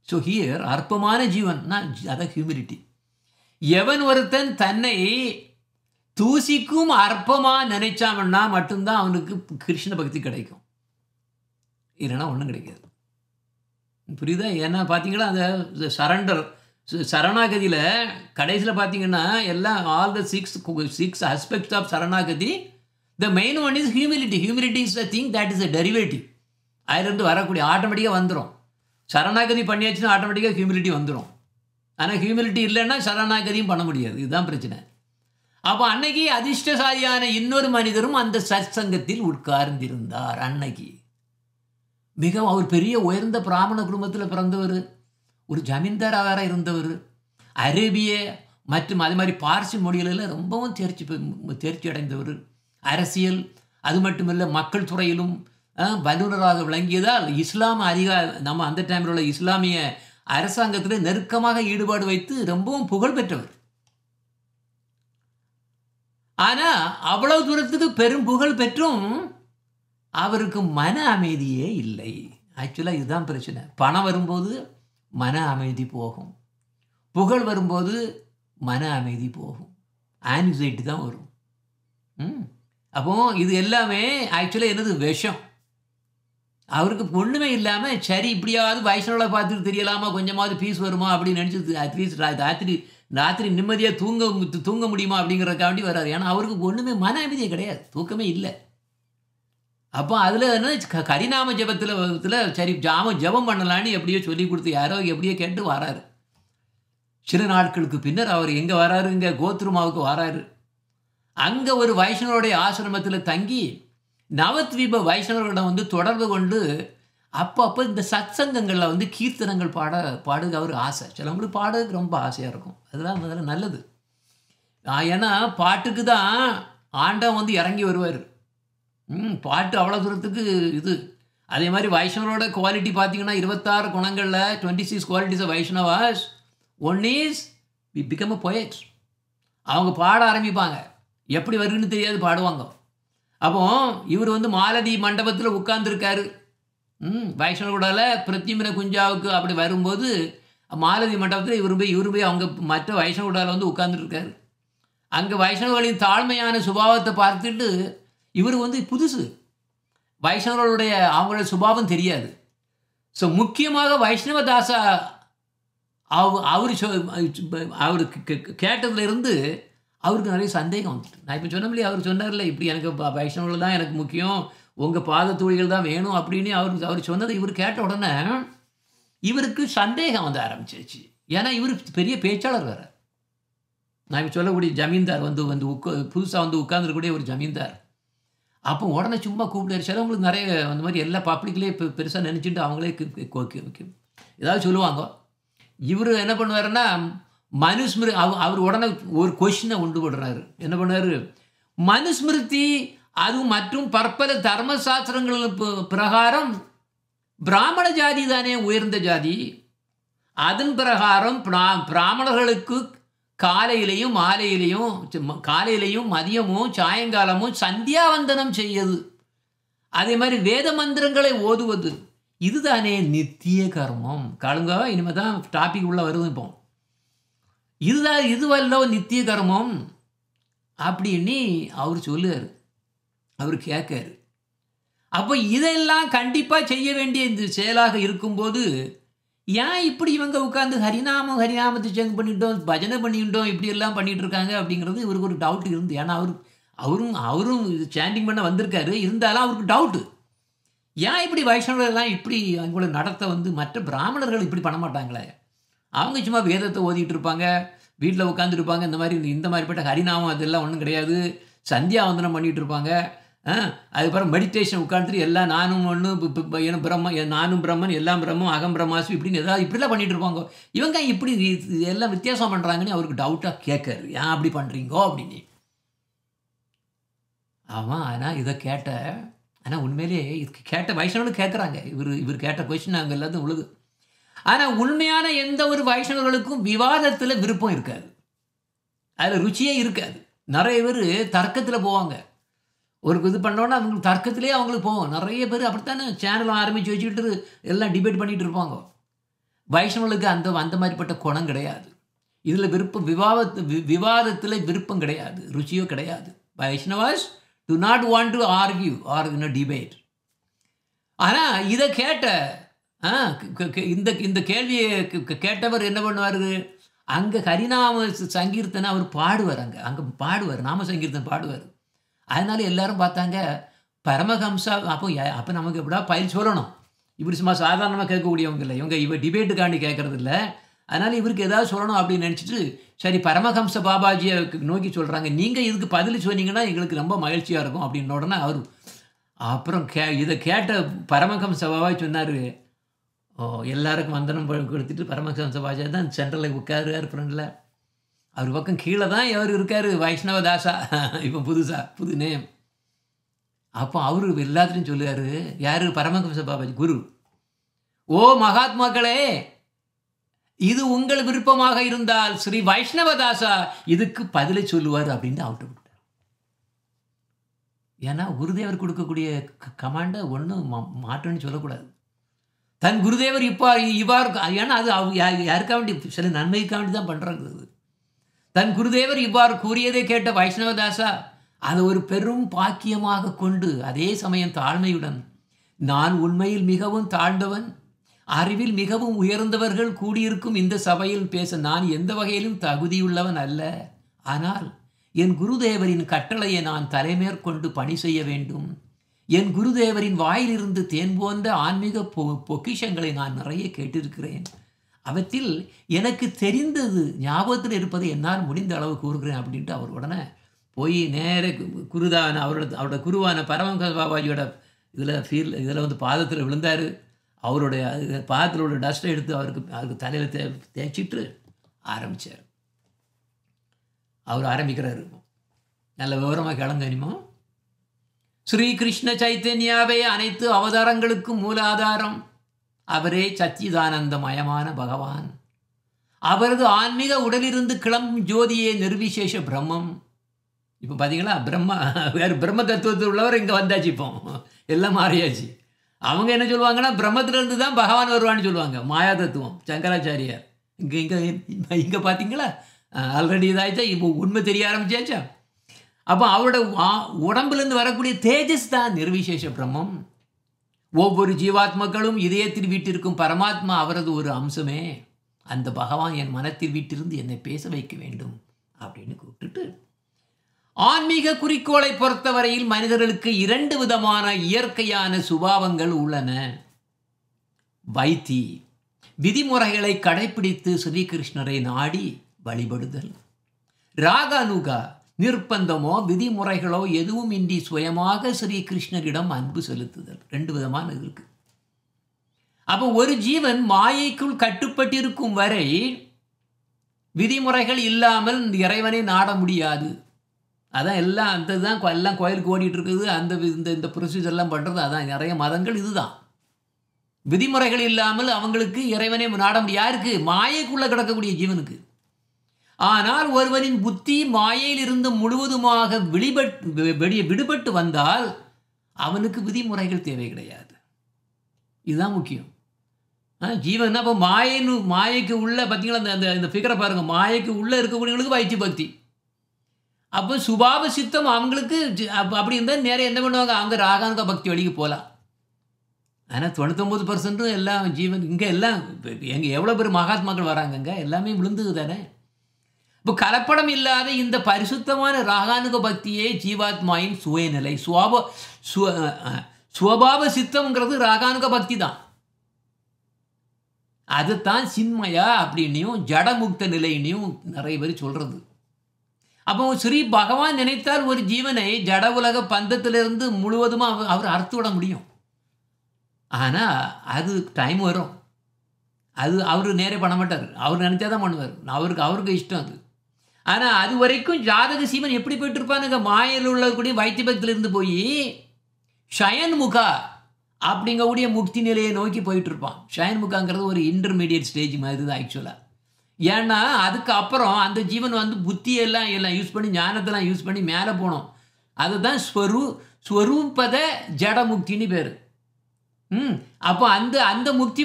So here அற்பமான ஜீவன், அதான் ஹியூமிலிட்டி. எவன் ஒருத்தன் தன்னை தூசிக்கும் அற்பமா நினைச்சாமன்னா மட்டும்தான் அவனுக்கு கிருஷ்ண பக்தி கிடைக்கும். இல்லைன்னா ஒன்றும் கிடைக்காது. புரியுதா? ஏன்னா பார்த்தீங்கன்னா அந்த சரணாகதியில் கடைசியில் பார்த்தீங்கன்னா எல்லாம் all the six aspects of saranagati, the main one is humility. Humility is the thing that is a derivative. அதிலிருந்து வரக்கூடிய ஆட்டோமேட்டிக்காக வந்துடும். சரணாகதி பண்ணியாச்சுன்னா ஆட்டோமேட்டிக்காக ஹியூமிலிட்டி வந்துடும். ஆனால் ஹியூமிலிட்டி இல்லைன்னா சரணாகதியும் பண்ண முடியாது. இதுதான் பிரச்சனை. அப்போ அன்னைக்கு அதிர்ஷ்டசாலியான இன்னொரு மனிதரும் அந்த சத்சங்கத்தில் உட்கார்ந்திருந்தார். அன்னைக்கு மிகவும் அவர் பெரிய உயர்ந்த பிராமண குடும்பத்தில் பிறந்தவர், ஒரு ஜமீன்தாராக இருந்தவர், அரேபிய மற்றும் அது மாதிரி பார்சி மொழிகளில் ரொம்பவும் தேர்ச்சி அடைந்தவர், அரசியல் அது மட்டுமில்லை மக்கள் துறையிலும் வல்லுநராக விளங்கியதால் இஸ்லாம் நம்ம அந்த டைமில் உள்ள இஸ்லாமிய அரசாங்கத்தில் நெருக்கமாக ஈடுபாடு வைத்து ரொம்பவும் புகழ் பெற்றவர். ஆனால் அவ்வளவு தூரத்துக்கு பெரும் புகழ் பெற்றும் அவருக்கு மன அமைதியே இல்லை. ஆக்சுவலாக இதுதான் பிரச்சனை. பணம் வரும்போது மன அமைதி போகும், புகழ் வரும்போது மன அமைதி போகும், ஆன்சைட்டி தான் வரும். அப்போ இது எல்லாமே ஆக்சுவலாக என்னது விஷம். அவருக்கு ஒன்றுமே இல்லாமல் சரி இப்படியாவது வைஷ்ணவனை பார்த்துட்டு தெரியலாமா, கொஞ்சமாவது பீஸ் வருமா அப்படின்னு நினச்சி அட்லீஸ்ட் ராத்திரி நிம்மதியாக தூங்க முடியுமா அப்படிங்கிறக்காண்டி வராது. ஏன்னா அவருக்கு ஒன்றுமே மன அமைதியே கிடையாது, தூக்கமே இல்லை. அப்போ அதில் என்ன கரிநாம ஜபத்தில் சரி ஜபம் பண்ணலான்னு எப்படியோ சொல்லி கொடுத்து யாரோ எப்படியோ கேட்டு வராரு. சில நாட்களுக்கு பின்னர் அவர் எங்கே வராரு, இங்கே கோத்ருமாவுக்கு வராரு. அங்கே ஒரு வைஷ்ணவருடைய ஆசிரமத்தில் தங்கி நவத்வீப வைஷ்ணவர்களிடம் தொடர்பு கொண்டு அப்பப்போ இந்த சத்சங்கங்களில் கீர்த்தனங்கள் பாடுக அவர் ஆசை. சிலவங்களுக்கு பாடுறதுக்கு ரொம்ப ஆசையாக இருக்கும், அதெல்லாம் முதல்ல நல்லது. ஏன்னா பாட்டுக்கு தான் ஆண்டவன் இறங்கி வருவார். பாட்டு அவ்வளோ தூரத்துக்கு இது. அதே மாதிரி வைஷ்ணவரோட குவாலிட்டி பார்த்தீங்கன்னா 26 குணங்களில் 26 qualities of Vaishnavas. One is we become a poet. அவங்க பாட ஆரம்பிப்பாங்க, எப்படி வருதுன்னு தெரியாது, பாடுவாங்க. அப்போ இவர் மாலதி மண்டபத்தில் உட்கார்ந்துருக்காரு. வைஷ்ணவரோட பிரத்யும்ன குஞ்சாவுக்கு அப்படி வரும்போது மாலதி மண்டபத்தில் இவரு போய் அவங்க மற்ற வைஷ்ணவரோட உட்கார்ந்துருக்காரு. அங்கே வைஷ்ணவர்களின் தாழ்மையான சுபாவத்தை பார்த்துட்டு இவர் புதுசு, வைஷ்ணவர்களுடைய அவங்களுடைய சுபாவம் தெரியாது. ஸோ முக்கியமாக வைஷ்ணவதாசா அவருக்கு கேட்டதுலேருந்து அவருக்கு நிறைய சந்தேகம் வந்துட்டு. நான் இப்போ சொன்ன முடியாது, அவர் சொன்னார்ல இப்படி எனக்கு வைஷ்ணவர்கள் தான் எனக்கு முக்கியம், உங்கள் பாத தூளிகள் தான் வேணும் அப்படின்னு அவர் சொன்னதை இவர் கேட்ட உடனே இவருக்கு சந்தேகம் ஆரம்பிச்சிருச்சு. ஏன்னா இவர் பெரிய பேச்சாளர் வேறு. நான் இப்போ சொல்லக்கூடிய ஜமீன்தார் புதுசாக உட்கார்ந்துருக்கூடிய ஒரு ஜமீன்தார். அப்போ உடனே சும்மா கூப்பிட்டு சிலவங்களுக்கு நிறைய அந்த மாதிரி எல்லா பப்ளிக்லேயே பெருசாக நினச்சிட்டு அவங்களே ஏதாவது சொல்லுவாங்க. இவர் என்ன பண்ணுவாருன்னா மனுஸ்மிரு அவர் உடனே ஒரு கொஷினை உண்டு போடுறாரு. என்ன பண்ணுவார், மனுஸ்மிருதி அது மற்றும் பற்பல தர்மசாஸ்திரங்கள் பிரகாரம் பிராமண ஜாதி தானே உயர்ந்த ஜாதி, அதன் பிரகாரம் பிராமணர்களுக்கு காலையிலையும் காலையிலையும் மதியமும் சாயங்காலமும் சந்தியாவந்தனம் செய்யது, அதே மாதிரி வேத மந்திரங்களை ஓதுவது, இதுதானே நித்திய கர்மம். காலுங்க இனிமேல் தான் டாபிக் உள்ள வருது. இப்போ இதுவல்ல நித்திய கர்மம் அப்படின்னு அவர் சொல்லுவார், அவர் கேட்காரு. அப்போ இதெல்லாம் கண்டிப்பாக செய்ய வேண்டிய இந்த செயலாக இருக்கும்போது ஏன் இப்படி இவங்க உட்காந்து ஹரிநாமத்தை சேஞ்ச் பண்ணிட்டோம், பஜனை பண்ணிட்டோம், இப்படி எல்லாம் பண்ணிட்டு இருக்காங்க அப்படிங்கிறது இவருக்கு ஒரு டவுட் இருந்து. ஏன்னா அவரும் சேண்டிங் பண்ண வந்திருக்காரு, இருந்தாலும் அவருக்கு டவுட்டு. ஏன் இப்படி வைஷ்ணவர்கள்லாம் இப்படி அவங்களோட நடத்த மற்ற பிராமணர்கள் இப்படி பண்ண மாட்டாங்களே, அவங்க சும்மா வேதத்தை ஓதிட்டு இருப்பாங்க, வீட்டில் உட்காந்துருப்பாங்க, இந்த மாதிரிப்பட்ட ஹரிநாமம் அதெல்லாம் ஒன்றும் கிடையாது, சந்தியாவந்தனம் பண்ணிகிட்டு இருப்பாங்க. அதுக்கப்புறம் மெடிடேஷன் உட்காந்துட்டு எல்லாம் நானும் ஒன்று நானும் பிரம்மன் எல்லாம் பிரம்மம் அகம் பிரம்மாஸ்மி இப்படின்னு ஏதாவது இப்படிலாம் பண்ணிகிட்டு இருப்பாங்க. இவங்க இப்படி எல்லாம் வித்தியாசம் பண்ணுறாங்கன்னு அவருக்கு டவுட்டாக கேட்காரு, ஏன் அப்படி பண்ணுறீங்கோ அப்படின்னு. ஆமாம், ஆனால் இதை ஆனால் உண்மையிலேயே இதுக்கு கேட்ட வைஷ்ணவர்களும் கேட்குறாங்க. இவர் கேட்ட கொஸ்டின் அங்கே எல்லாத்தையும் உழுது. ஆனால் உண்மையான எந்த ஒரு வைஷ்ணவர்களுக்கும் விவாதத்தில் விருப்பம் இருக்காது, அதில் ருச்சியே இருக்காது. நிறைய பேர் தர்க்கத்தில் போவாங்க. ஒரு இது பண்ணோன்னா அவங்களுக்கு தர்க்கத்திலே அவங்களுக்கு போவோம். நிறைய பேர் அப்படித்தானே சேனல் ஆரம்பித்து வச்சுக்கிட்டு எல்லாம் டிபேட் பண்ணிகிட்டு இருப்பாங்க. வைஷ்ணவர்களுக்கு அந்த மாதிரிப்பட்ட குணம் கிடையாது. இதில் விவாதத்தில் விருப்பம் கிடையாது, ருச்சியோ கிடையாது. Vaishnavas do not want to argue or debate. ஆனால் இதை கேட்ட இந்த கேள்வியை கேட்டவர் என்ன பண்ணுவார், அங்கே ஹரிநாம சங்கீர்த்தனை அவர் பாடுவார், அங்கே பாடுவார், நாம சங்கீர்த்தனை பாடுவார். அதனால எல்லாரும் பார்த்தாங்க பரமஹம்சா. அப்போ நமக்கு எப்படா பயில் சொல்லணும், இப்படி சும்மா சாதாரணமாக கேட்கக்கூடியவங்க இல்லை, இவங்க டிபேட்டுக்காண்டி கேட்கறது இல்லை. அதனால் இவருக்கு ஏதாவது சொல்லணும் அப்படின்னு நினச்சிட்டு சரி பரமஹம்ச பாபாஜியை நோக்கி சொல்கிறாங்க, நீங்கள் இதுக்கு பதில் சொன்னீங்கன்னா எங்களுக்கு ரொம்ப மகிழ்ச்சியாக இருக்கும் அப்படின்ன உடனே அவர் அப்புறம் இதை கேட்ட பரமஹம்ச பாபாஜி சொன்னார், எல்லாருக்கும் வந்தனம் கொடுத்துட்டு பரமஹம்ச பாபாஜி தான் சென்ட்ரலில் உட்காருவார் ஃப்ரெண்டில். அவர் பக்கம் கீழே தான் அவர் இருக்கார், வைஷ்ணவதாசா, இப்போ புது நேம். அப்போ அவரு எல்லாத்துலையும் சொல்லுவார், யார், பரமஹம்ச பாபாஜி குரு, ஓ மகாத்மாக்களே, இது உங்கள் விருப்பமாக இருந்தால் ஸ்ரீ வைஷ்ணவதாசா இதுக்கு பதிலை சொல்லுவார் அப்படின்னு அவுட்டு விட்டார். ஏன்னா குருதேவர் கொடுக்கக்கூடிய கமாண்டை ஒன்றும் மாற்றம்னு சொல்லக்கூடாது. தன் குருதேவர் இவ்வாறு, ஏன்னா அது யாருக்காக வேண்டி, சில நன்மைக்காக வேண்டி தான் பண்ணுறாங்க. தன் குருதேவர் இவ்வாறு கூறியதை கேட்ட வைஷ்ணவதாசா அதை ஒரு பெரும் பாக்கியமாக கொண்டு அதே சமயம் தாழ்மையுடன், நான் உண்மையில் மிகவும் தாழ்ந்தவன், அறிவில் மிகவும் உயர்ந்தவர்கள் கூடியிருக்கும் இந்த சபையில் பேச நான் எந்த வகையிலும் தகுதியுள்ளவன் அல்ல. ஆனால் என் குருதேவரின் கட்டளையை நான் தலைமேற்கொண்டு பணி செய்ய வேண்டும். என் குருதேவரின் வாயிலிருந்து தேன் போன்ற ஆன்மீக பொக்கிஷங்களை நான் நிறைய கேட்டிருக்கிறேன். அவற்றில் எனக்கு தெரிந்தது ஞாபகத்தில் இருப்பதை என்னால் முடிந்த அளவு கூறுகிறேன் அப்படின்ட்டு அவர் உடனே போய் நேர குருதான அவரோட குருவான பரமஹம்ச பாபாஜியோட இதில் வந்து பாதத்தில் விழுந்தார். அவருடைய பாதத்தில் உள்ள டஸ்ட்டை எடுத்து அவருக்கு தலையில் தேய்ச்சிட்டு ஆரம்பித்தார். அவர் ஆரம்பிக்கிறாரு. நல்ல விவரமாக கிளம்பணுமோ. ஸ்ரீகிருஷ்ண சைத்தன்யாவே அனைத்து அவதாரங்களுக்கும் மூலாதாரம். அவரே சச்சிதானந்தமயமான பகவான். அவரது ஆன்மீக உடலிருந்து கிளம்பும் ஜோதியே நிர்விசேஷ பிரம்மம். இப்போ பார்த்தீங்களா, வேறு பிரம்ம தத்துவத்தில் உள்ளவர் இங்கே வந்தாச்சு. இப்போ எல்லாம் மாறியாச்சு. அவங்க என்ன சொல்லுவாங்கன்னா, பிரம்மத்திலிருந்து தான் பகவான் வருவான்னு சொல்லுவாங்க. மாயா தத்துவம் சங்கராச்சாரியார். இங்கே பார்த்தீங்களா, ஆல்ரெடி இதாகிட்டா. இப்போ உண்மை தெரிய ஆரம்பிச்சாச்சா. அப்போ அவரோட உடம்புலேருந்து வரக்கூடிய தேஜஸ் தான் நிர்விசேஷ பிரம்மம். ஒவ்வொரு ஜீவாத்மக்களும் இதயத்தில் வீட்டிற்கும் பரமாத்மா அவரது ஒரு அம்சமே. அந்த பகவான் என் மனத்தில் வீட்டிலிருந்து என்னை பேச வைக்க வேண்டும் அப்படின்னு கூப்பிட்டுட்டு, ஆன்மீக குறிக்கோளை பொறுத்தவரையில் மனிதர்களுக்கு 2 விதமான இயற்கையான சுபாவங்கள் உள்ளன. வைத்தி விதிமுறைகளை கடைப்பிடித்து ஸ்ரீகிருஷ்ணரை நாடி வழிபடுதல். ராகானுகா நிர்பந்தமோ விதிமுறைகளோ எதுவும் இன்றி சுயமாக ஸ்ரீகிருஷ்ணரிடம் அன்பு செலுத்துதல். 2 விதமான இருக்கு. அப்போ ஒரு ஜீவன் மாயைக்குள் கட்டுப்பட்டிருக்கும் வரை விதிமுறைகள் இல்லாமல் இறைவனை நாட முடியாது. அதான் எல்லாம் அந்த தான் எல்லாம் கோயிலுக்கு ஓடிட்டு இருக்குது. அந்த இந்த ப்ரொசீஜர்லாம் பண்ணுறது அதான். நிறைய மதங்கள் இதுதான். விதிமுறைகள் இல்லாமல் அவங்களுக்கு இறைவனை நாட முடியாது. யாருக்கு? மாயைக்குள்ளே கிடக்கக்கூடிய ஜீவனுக்கு. ஆனால் ஒருவனின் புத்தி மாயையிலிருந்து முழுவதுமாக விடுபட்டு வந்தால் அவனுக்கு விதிமுறைகள் தேவை கிடையாது. இதுதான் முக்கியம். ஜீவன் அப்போ மாயைக்கு உள்ள பார்த்தீங்களா, அந்த ஃபிகரை பாருங்கள். மாயைக்கு உள்ளே இருக்கக்கூடியவங்களுக்கு வைத்திய பக்தி. அப்போ சுபாவ சித்தம் அவங்களுக்கு அப்படி இருந்தால் நேரம் என்ன பண்ணுவாங்க, அவங்க ராகானுக பக்தி வழிக்கு போகலாம். ஆனால் 99% எல்லாம் ஜீவன் இங்கே எல்லாம் எங்கே எவ்வளோ பேர் மகாத்மாக்கள் வராங்கங்க, எல்லாமே விழுந்தது தானே. இப்போ கலப்படம் இல்லாத இந்த பரிசுத்தமான ராகானுக பக்தியே ஜீவாத்மாவின் சுயநிலை. சுவபாவ சித்தம்ங்கிறது ராகானுக பக்தி தான். அதுதான் சின்மயா அப்படின்னையும் ஜடமுக்த நிலையினையும் நிறைய பேர் சொல்கிறது. அப்போ ஸ்ரீ பகவான் நினைத்தால் ஒரு ஜீவனை ஜட உலக பந்தத்திலிருந்து முழுவதுமாக அவர் அறுத்து விட முடியும். ஆனால் அது டைம் வரும். அது அவர் நேரே பண்ண மாட்டார். அவர் நினைச்சா தான் பண்ணுவார். அவருக்கு இஷ்டம் அது. ஆனால் அது வரைக்கும் ஜாதக சீமன் எப்படி போயிட்டுருப்பானுங்க, மாயில் உள்ளக்கூடிய வைத்திய பக்தியிலிருந்து போய் ஷயன்முகா அப்படிங்கக்கூடிய முக்தி நிலையை நோக்கி போயிட்டுருப்பான். ஷயன்முகாங்கிறது ஒரு இன்டர்மீடியட் ஸ்டேஜ் மாதிரி தான் ஆக்சுவலாக. ஏன்னா அதுக்கு அப்புறம் அந்த ஜீவன் வந்து புத்தியெல்லாம் யூஸ் பண்ணி ஞானத்தெல்லாம் யூஸ் பண்ணி மேலே போனோம். அதுதான் ஸ்வரூபத ஜட முக்தின்னு பேர். அப்போ அந்த முக்தி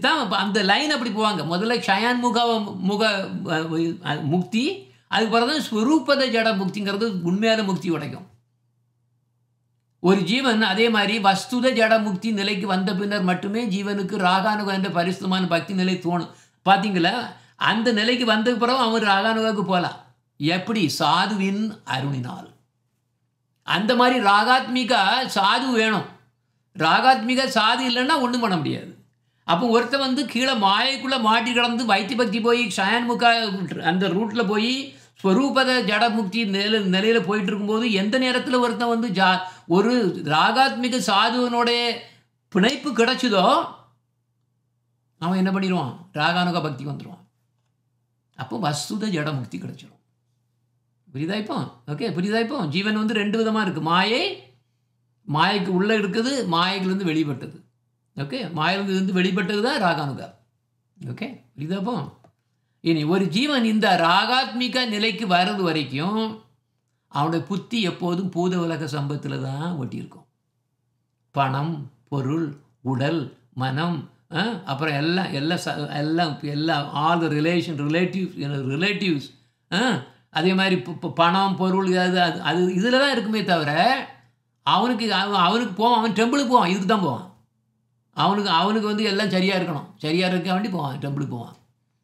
தான் அந்த லைன் அப்படி போவாங்க. முதல்ல ஷயான் முக முக்தி, அதுக்கு பிறகு தான் ஸ்வரூபத ஜட முக்திங்கிறது உண்மையான முக்தி கிடைக்கும். ஒரு ஜீவன் அதே மாதிரி வஸ்துத ஜட முக்தி நிலைக்கு வந்த பின்னர் மட்டுமே ஜீவனுக்கு ராகானுக என்ற பரிசுத்தமான பக்தி நிலை தோணும். பார்த்தீங்களா, அந்த நிலைக்கு வந்த பிறகு அவன் ராகானுகாவுக்கு போகலாம். எப்படி? சாதுவின் அருணினால். அந்த மாதிரி ராகாத்மிகா சாது வேணும். ராகாத்மிகா சாது இல்லைன்னா ஒன்றும் பண்ண முடியாது. அப்போ ஒருத்தன் வந்து கீழே மாயைக்குள்ளே மாட்டி கிடந்து வைத்திய பக்தி போய் ஷயன்முகா அந்த ரூட்டில் போய் ஸ்வரூபத ஜடமுக்தி நிலையில் போயிட்டு இருக்கும்போது எந்த நேரத்தில் ஒருத்தன் வந்து ஒரு ராகாத்மிக சாதுவனுடைய பிணைப்பு கிடைச்சதோ அவன் என்ன பண்ணிடுவான், ராகானுக பக்திக்கு வந்துடுவான். அப்போ வஸ்துத ஜடமுக்தி கிடைச்சிடும். புரியுதா இப்போ? ஓகே, புரியுதா இப்போ? ஜீவன் வந்து 2 விதமாக இருக்குது. மாயைக்கு உள்ளே இருக்குது, மாயைக்குலேருந்து வெளிப்பட்டது. ஓகே, மாயிலிருந்து வெளிப்பட்டது தான் ராகானுகா. ஓகே, புரியுதா இப்போ? இனி ஒரு ஜீவன் இந்த ராகாத்மிக நிலைக்கு வர்றது வரைக்கும் அவனுடைய புத்தி எப்போதும் பூத உலக சம்பத்தில் தான் ஒட்டியிருக்கும். பணம், பொருள், உடல், மனம், அப்புறம் எல்லாம் ஆல் த ரிலேட்டிவ்ஸ், அதே மாதிரி பணம் பொருள் அது அது அது இதில் தான் இருக்குமே தவிர அவனுக்கு போவான், அவன் டெம்பிளுக்கு போவான், இதுக்கு தான் போவான். அவனுக்கு வந்து எல்லாம் சரியாக இருக்கணும், சரியாக இருக்க வேண்டி போவான், டெம்பிளுக்கு போவான்.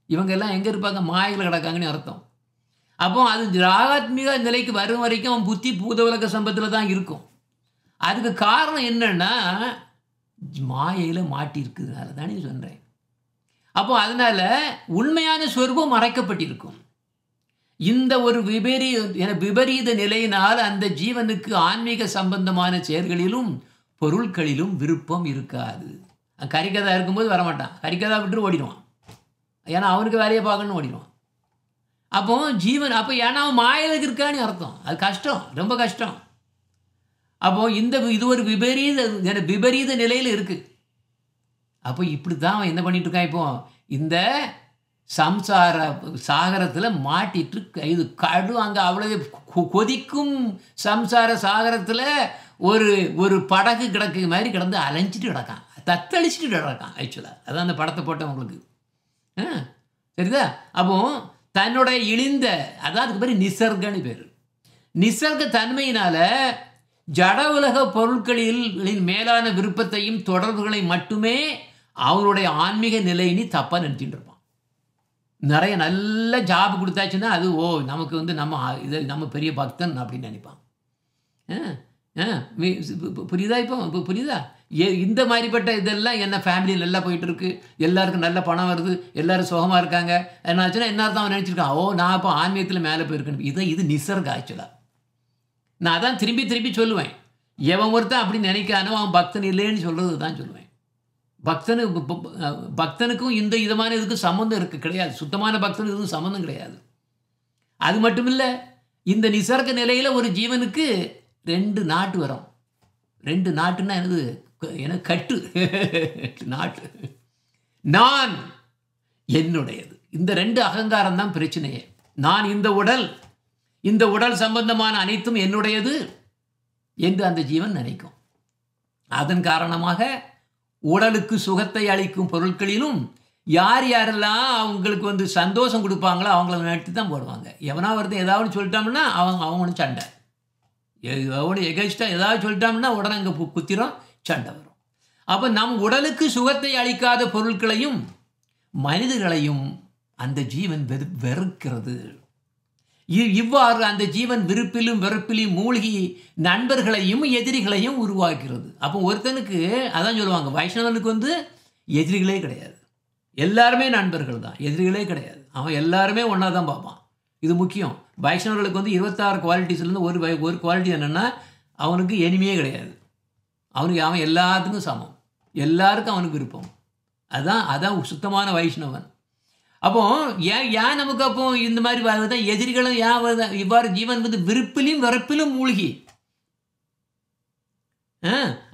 இவங்க எல்லாம் எங்கே இருப்பாங்க? மாயையில் கிடக்காங்கன்னு அர்த்தம். அப்போ அது ராகாத்மிக நிலைக்கு வரும் வரைக்கும் அவன் புத்தி பூத உலக சம்பத்தில் தான் இருக்கும். அதுக்கு காரணம் என்னன்னா மாயையில் மாட்டி இருக்குதுனால தானே சொல்கிறேன். அப்போ அதனால உண்மையான சொரூபம் மறைக்கப்பட்டிருக்கும். இந்த ஒரு விபரீத நிலையினால் அந்த ஜீவனுக்கு ஆன்மீக சம்பந்தமான செயல்களிலும் பொருட்களிலும் விருப்பம் இருக்காது. கரிக்கதா இருக்கும்போது வரமாட்டான், கரிக்கதா விட்டு ஓடிடுவான். ஏன்னா அவனுக்கு வேலையை பார்க்கணும்னு ஓடிடுவான். அப்போ ஜீவன் அப்போ ஏன்னா அவன் மாயலுக்கு இருக்கான்னு அர்த்தம். அது கஷ்டம், ரொம்ப கஷ்டம். அப்போ இது ஒரு விபரீத நிலையில் இருக்கு. அப்போ இப்படி தான் அவன் என்ன பண்ணிட்டு இருக்கான்? இப்போ இந்த சம்சார சாகரத்தில் மாட்டிட்டு இது அங்கே அவ்வளவு கொதிக்கும் சம்சார சாகரத்தில் ஒரு படகு கிடக்கு மாதிரி கிடந்து அலைஞ்சிட்டு கிடக்கான், தத்தளிச்சுட்டு கிடக்கான். ஆக்சுவலாக அதான் அந்த படத்தை போட்டேன் உங்களுக்கு. சரிதா? அப்போ தன்னுடைய இழிந்த, அதான் அதுக்கு பேர் நிசர்கன்னு பேர். நிசர்க தன்மையினால ஜட உலக பொருட்களின் மேலான விருப்பத்தையும் தொடர்புகளை மட்டுமே அவனுடைய ஆன்மீக நிலையினி தப்பாக நினச்சிட்டு இருப்பான். நிறைய நல்ல ஜாப் கொடுத்தாச்சுன்னா அது நமக்கு வந்து நம்ம பெரிய பக்தன் அப்படின்னு நினைப்பான். புரியுதா? இப்போ புரியுதா? இந்த மாதிரிப்பட்ட இதெல்லாம் என்ன ஃபேமிலியில் நல்லா போயிட்டு இருக்கு, எல்லாருக்கும் நல்ல பணம் வருது, எல்லாரும் சுகமாக இருக்காங்க. என்னாச்சுன்னா என்ன அர்த்தம்? அவன் நினச்சிருக்கான், நான் இப்போ ஆன்மீகத்தில் மேலே போயிருக்கேன். இது நிசர்க. ஆக்சுவலாக நான் அதான் திரும்பி சொல்லுவேன். எவன் ஒருத்தன் அப்படி நினைக்கானோ அவன் பக்தன் இல்லைன்னு சொல்கிறது தான் சொல்லுவேன். பக்தனுக்கும் இந்த விதமான இதுக்கும் சம்மந்தம் கிடையாது. சுத்தமான பக்தனுக்கு இதுக்கும் சம்மந்தம் கிடையாது. அது மட்டும் இல்லை, இந்த நிசர்க நிலையில் ஒரு ஜீவனுக்கு 2 நாட்டு வரும். 2 நாட்டுன்னா எனக்கு கட்டு நாட்டு. நான் என்னுடையது. இந்த 2 அகங்காரம் தான் பிரச்சனையே. நான் இந்த உடல் சம்பந்தமான அனைத்தும் என்னுடையது என்று அந்த ஜீவன் நினைக்கும். அதன் காரணமாக உடலுக்கு சுகத்தை அளிக்கும் பொருட்களிலும் யாரெல்லாம் அவங்களுக்கு வந்து சந்தோஷம் கொடுப்பாங்களோ அவங்கள நடத்தி தான் போடுவாங்க. எவனா ஒருத்தன் ஏதாவது சொல்லிட்டோம்னா அவங்களும் சண்டை, எவ்வளோ எகென்ஸ்டாக ஏதாவது சொல்லிட்டோம்னா உடனே அங்கே குத்திரும், சண்டை வரும். அப்போ நம் உடலுக்கு சுகத்தை அளிக்காத பொருட்களையும் மனிதர்களையும் அந்த ஜீவன் வெறுக்கிறது. இவ்வாறு அந்த ஜீவன் விருப்பிலும் வெறுப்பிலும் மூழ்கி நண்பர்களையும் எதிரிகளையும் உருவாக்குகிறது. அப்போ ஒருத்தனுக்கு அதான் சொல்லுவாங்க, வைஷ்ணவனுக்கு வந்து எதிரிகளே கிடையாது, எல்லாருமே நண்பர்கள் தான், எதிரிகளே கிடையாது. அவன் எல்லாருமே ஒன்றா தான் பார்ப்பான். இது முக்கியம். வைஷ்ணவர்களுக்கு வந்து 26 குவாலிட்டிஸ்லேருந்து ஒரு குவாலிட்டி என்னென்னா அவனுக்கு எனிமையே கிடையாது. அவன் எல்லாத்துக்கும் சமம், எல்லாருக்கும் அவனுக்கு விருப்பம். அதான் சுத்தமான வைஷ்ணவன். அப்போ ஏன் நமக்கு அப்போ இந்த மாதிரி வருதான் எதிரிகளும் ஏன் வருது? இவ்வாறு ஜீவன் வந்து விருப்பிலும் வெறுப்பிலும் மூழ்கி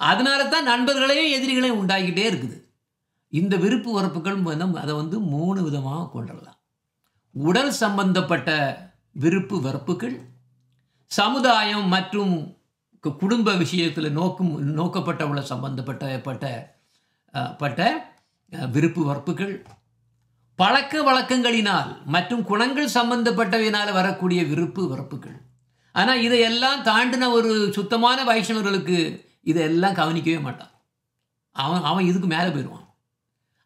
அதனால தான் நண்பர்களையும் எதிரிகளையும் உண்டாகிட்டே இருக்குது. இந்த விருப்பு வெறுப்புகள் அதை வந்து 3 விதமாக கொண்டுடலாம். உடல் சம்பந்தப்பட்ட விருப்பு வெறுப்புகள், சமுதாயம் மற்றும் குடும்ப விஷயத்தில் நோக்கப்பட்ட சம்பந்தப்பட்ட விருப்பு வெறுப்புகள், பழக்க வழக்கங்களினால் மற்றும் குணங்கள் சம்பந்தப்பட்டவையினால் வரக்கூடிய விருப்பு வெறுப்புகள். ஆனால் இதையெல்லாம் தாண்டின ஒரு சுத்தமான வைஷ்ணவர்களுக்கு இதெல்லாம் கவனிக்கவே மாட்டான். அவன் இதுக்கு மேலே போயிடுவான்.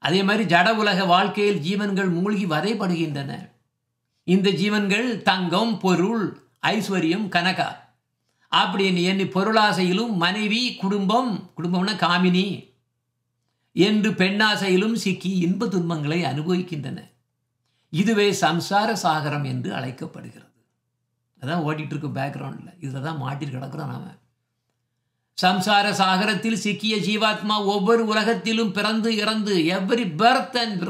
அதே மாதிரி ஜட உலக வாழ்க்கையில் ஜீவன்கள் மூழ்கி வதைப்படுகின்றன. இந்த ஜீவன்கள் தங்கம், பொருள், ஐஸ்வர்யம், கனகா அப்படின்னு எண்ணி பொருளாசையிலும் மனைவி, குடும்பம்னா காமினி என்று பெண்ணாசையிலும் சிக்கி இன்ப துன்பங்களை அனுபவிக்கின்றன. இதுவே சம்சார சாகரம் என்று அழைக்கப்படுகிறது. அதான் ஓட்டிகிட்டு இருக்கு பேக்ரவுண்டில். இதில் தான் மாட்டிட்டு கிடக்கிறோம் நாம். சம்சார சாகரத்தில் சிக்கிய ஜீவாத்மா ஒவ்வொரு உலகத்திலும் பிறந்து இறந்து every birth and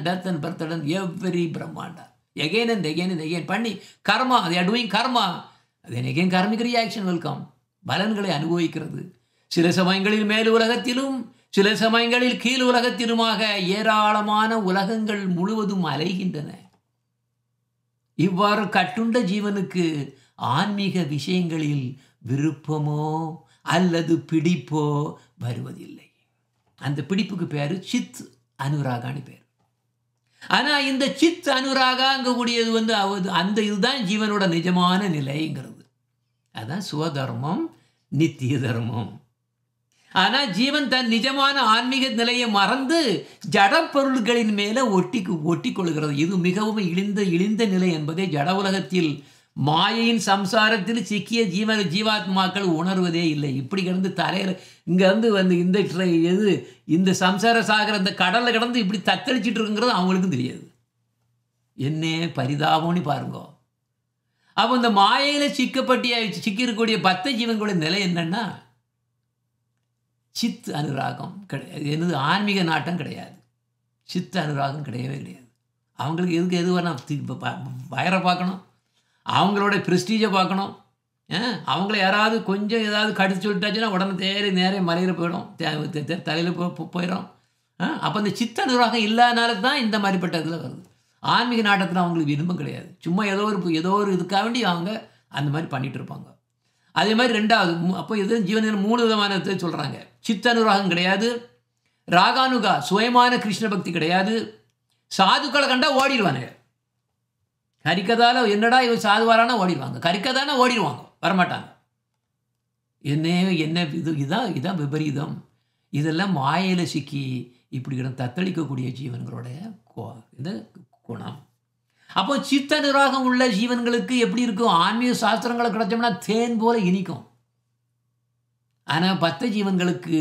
death and every brahmanda again and again பண்ணி karma, they are doing karma, then again karmic reaction will come. பலன்களை அனுபவிக்கிறது. சில சமயங்களில் மேல் உலகத்திலும் சில சமயங்களில் கீழ் உலகத்திலுமாக ஏராளமான உலகங்கள் முழுவதும் அலைகின்றன. இவ்வாறு கட்டுண்ட ஜீவனுக்கு ஆன்மீக விஷயங்களில் விருப்பமோ அல்லது பிடிப்போ வருவதில்லை. அந்த பிடிப்புக்கு பேர் சித் அனுராகான்னு பேர். ஆனால் இந்த சித் அனுராகங்கக்கூடியது வந்து அந்த இதுதான் ஜீவனோட நிஜமான நிலைங்கிறது. அதுதான் சுவதர்மம், நித்திய தர்மம். ஆனால் ஜீவன் தன் நிஜமான ஆன்மீக நிலையை மறந்து ஜடப்பொருள்களின் மேலே ஒட்டி கொள்கிறது. இது மிகவும் இழிந்த நிலை என்பதை ஜட உலகத்தில் மாயையின் சம்சாரத்தில் சிக்கிய ஜீவாத்மாக்கள் உணர்வதே இல்லை. இப்படி கிடந்து தலையில் இங்கே வந்து இந்த சம்சார சாகர இந்த கடலில் கிடந்து இப்படி தத்தளிச்சிட்டு இருக்குங்கிறது அவங்களுக்கும் தெரியாது. என்ன பரிதாபம்னு பாருங்க. அப்போ இந்த மாயையில் சிக்கியிருக்கக்கூடிய பத்த ஜீவன்களுடைய நிலை என்னன்னா சித் அனுராகம் கிடையாது. என்னது ஆன்மீக நாட்டம் கிடையாது. சித்த அனுராகம் கிடையவே கிடையாது. அவங்களுக்கு எது வேணால் வயரை பார்க்கணும், அவங்களோட ப்ரெஸ்டீஜை பார்க்கணும். அவங்கள யாராவது கொஞ்சம் ஏதாவது கடிச்சு சொல்லிட்டாச்சுன்னா உடனே நேரே மலையில் போயிடும், தலையில் போயிடும். அப்போ அந்த சித்த அனுராகம் இல்லாதனால தான் இந்த மாதிரிப்பட்ட இதில் வருது. ஆன்மீக நாட்டத்தில் அவங்களுக்கு விரும்பம் கிடையாது. சும்மா ஏதோ ஒரு இதுக்காக வேண்டி அவங்க அந்த மாதிரி பண்ணிகிட்டு இருப்பாங்க. அதே மாதிரி ரெண்டாவது, அப்போ இது ஜீவனில் 3 விதமான சொல்கிறாங்க. சித்த அனுராகம் கிடையாது, ராகானுகா சுயமான கிருஷ்ண பக்தி கிடையாது, சாதுக்களை கண்டா ஓடிடுவானுங்க. கரிக்கதால என்னடா இவன் சாதுவாரானா ஓடிடுவாங்க, கரிக்கதானா ஓடிடுவாங்க, வரமாட்டாங்க. என்ன இதான் விபரீதம். இதெல்லாம் மாயையில் சிக்கி இப்படி தத்தளிக்கக்கூடிய ஜீவன்களுடைய இந்த குணம். அப்போ சித்த நிராகம் உள்ள ஜீவன்களுக்கு எப்படி இருக்கும்? ஆன்மீக சாஸ்திரங்களை கிடைச்சோம்னா தேன் போல இனிக்கும். ஆனால் பத்த ஜீவன்களுக்கு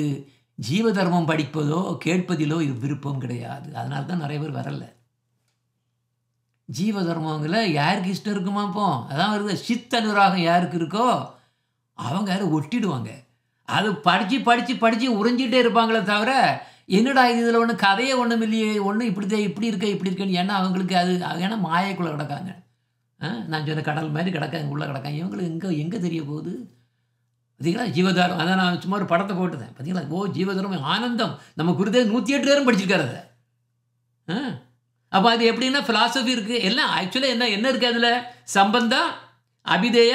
ஜீவ தர்மம் படிப்பதோ கேட்பதிலோ விருப்பம் கிடையாது. அதனால தான் நிறைய பேர் வரல. ஜீவ தர்மங்களை யாருக்கு இஷ்டம் இருக்குமா? இப்போ அதான் வருது. சித்த அனுராகம் யாருக்கு இருக்கோ அவங்க யாரும் ஒட்டிடுவாங்க. அது படித்து உறிஞ்சிட்டே இருப்பாங்களே தவிர என்னடா இதில் ஒன்று கதையே ஒன்றும் இல்லையே, ஒன்றும் இப்படி இருக்கேன்னு. ஏன்னா அவங்களுக்கு ஏன்னா மாயக்குள்ளே கிடக்காங்க. நான் சொன்ன கடல் மாதிரி கிடக்காங்க, உள்ளே கிடக்காங்க. இவங்களுக்கு எங்கே தெரிய போகுது? பார்த்தீங்களா ஜீவதாரம்? அதான் நான் சும்மா ஒரு படத்தை போட்டுதேன். பார்த்தீங்களா ஜீவதாரம் ஆனந்தம். நம்ம குருதேவ் 108 பேரும் படிச்சிருக்காரு அதை. அப்போ அது எப்படின்னா ஃபிலாசபி இருக்குது எல்லாம். ஆக்சுவலாக என்ன இருக்குது அதில்? சம்பந்தம், அபிதேய,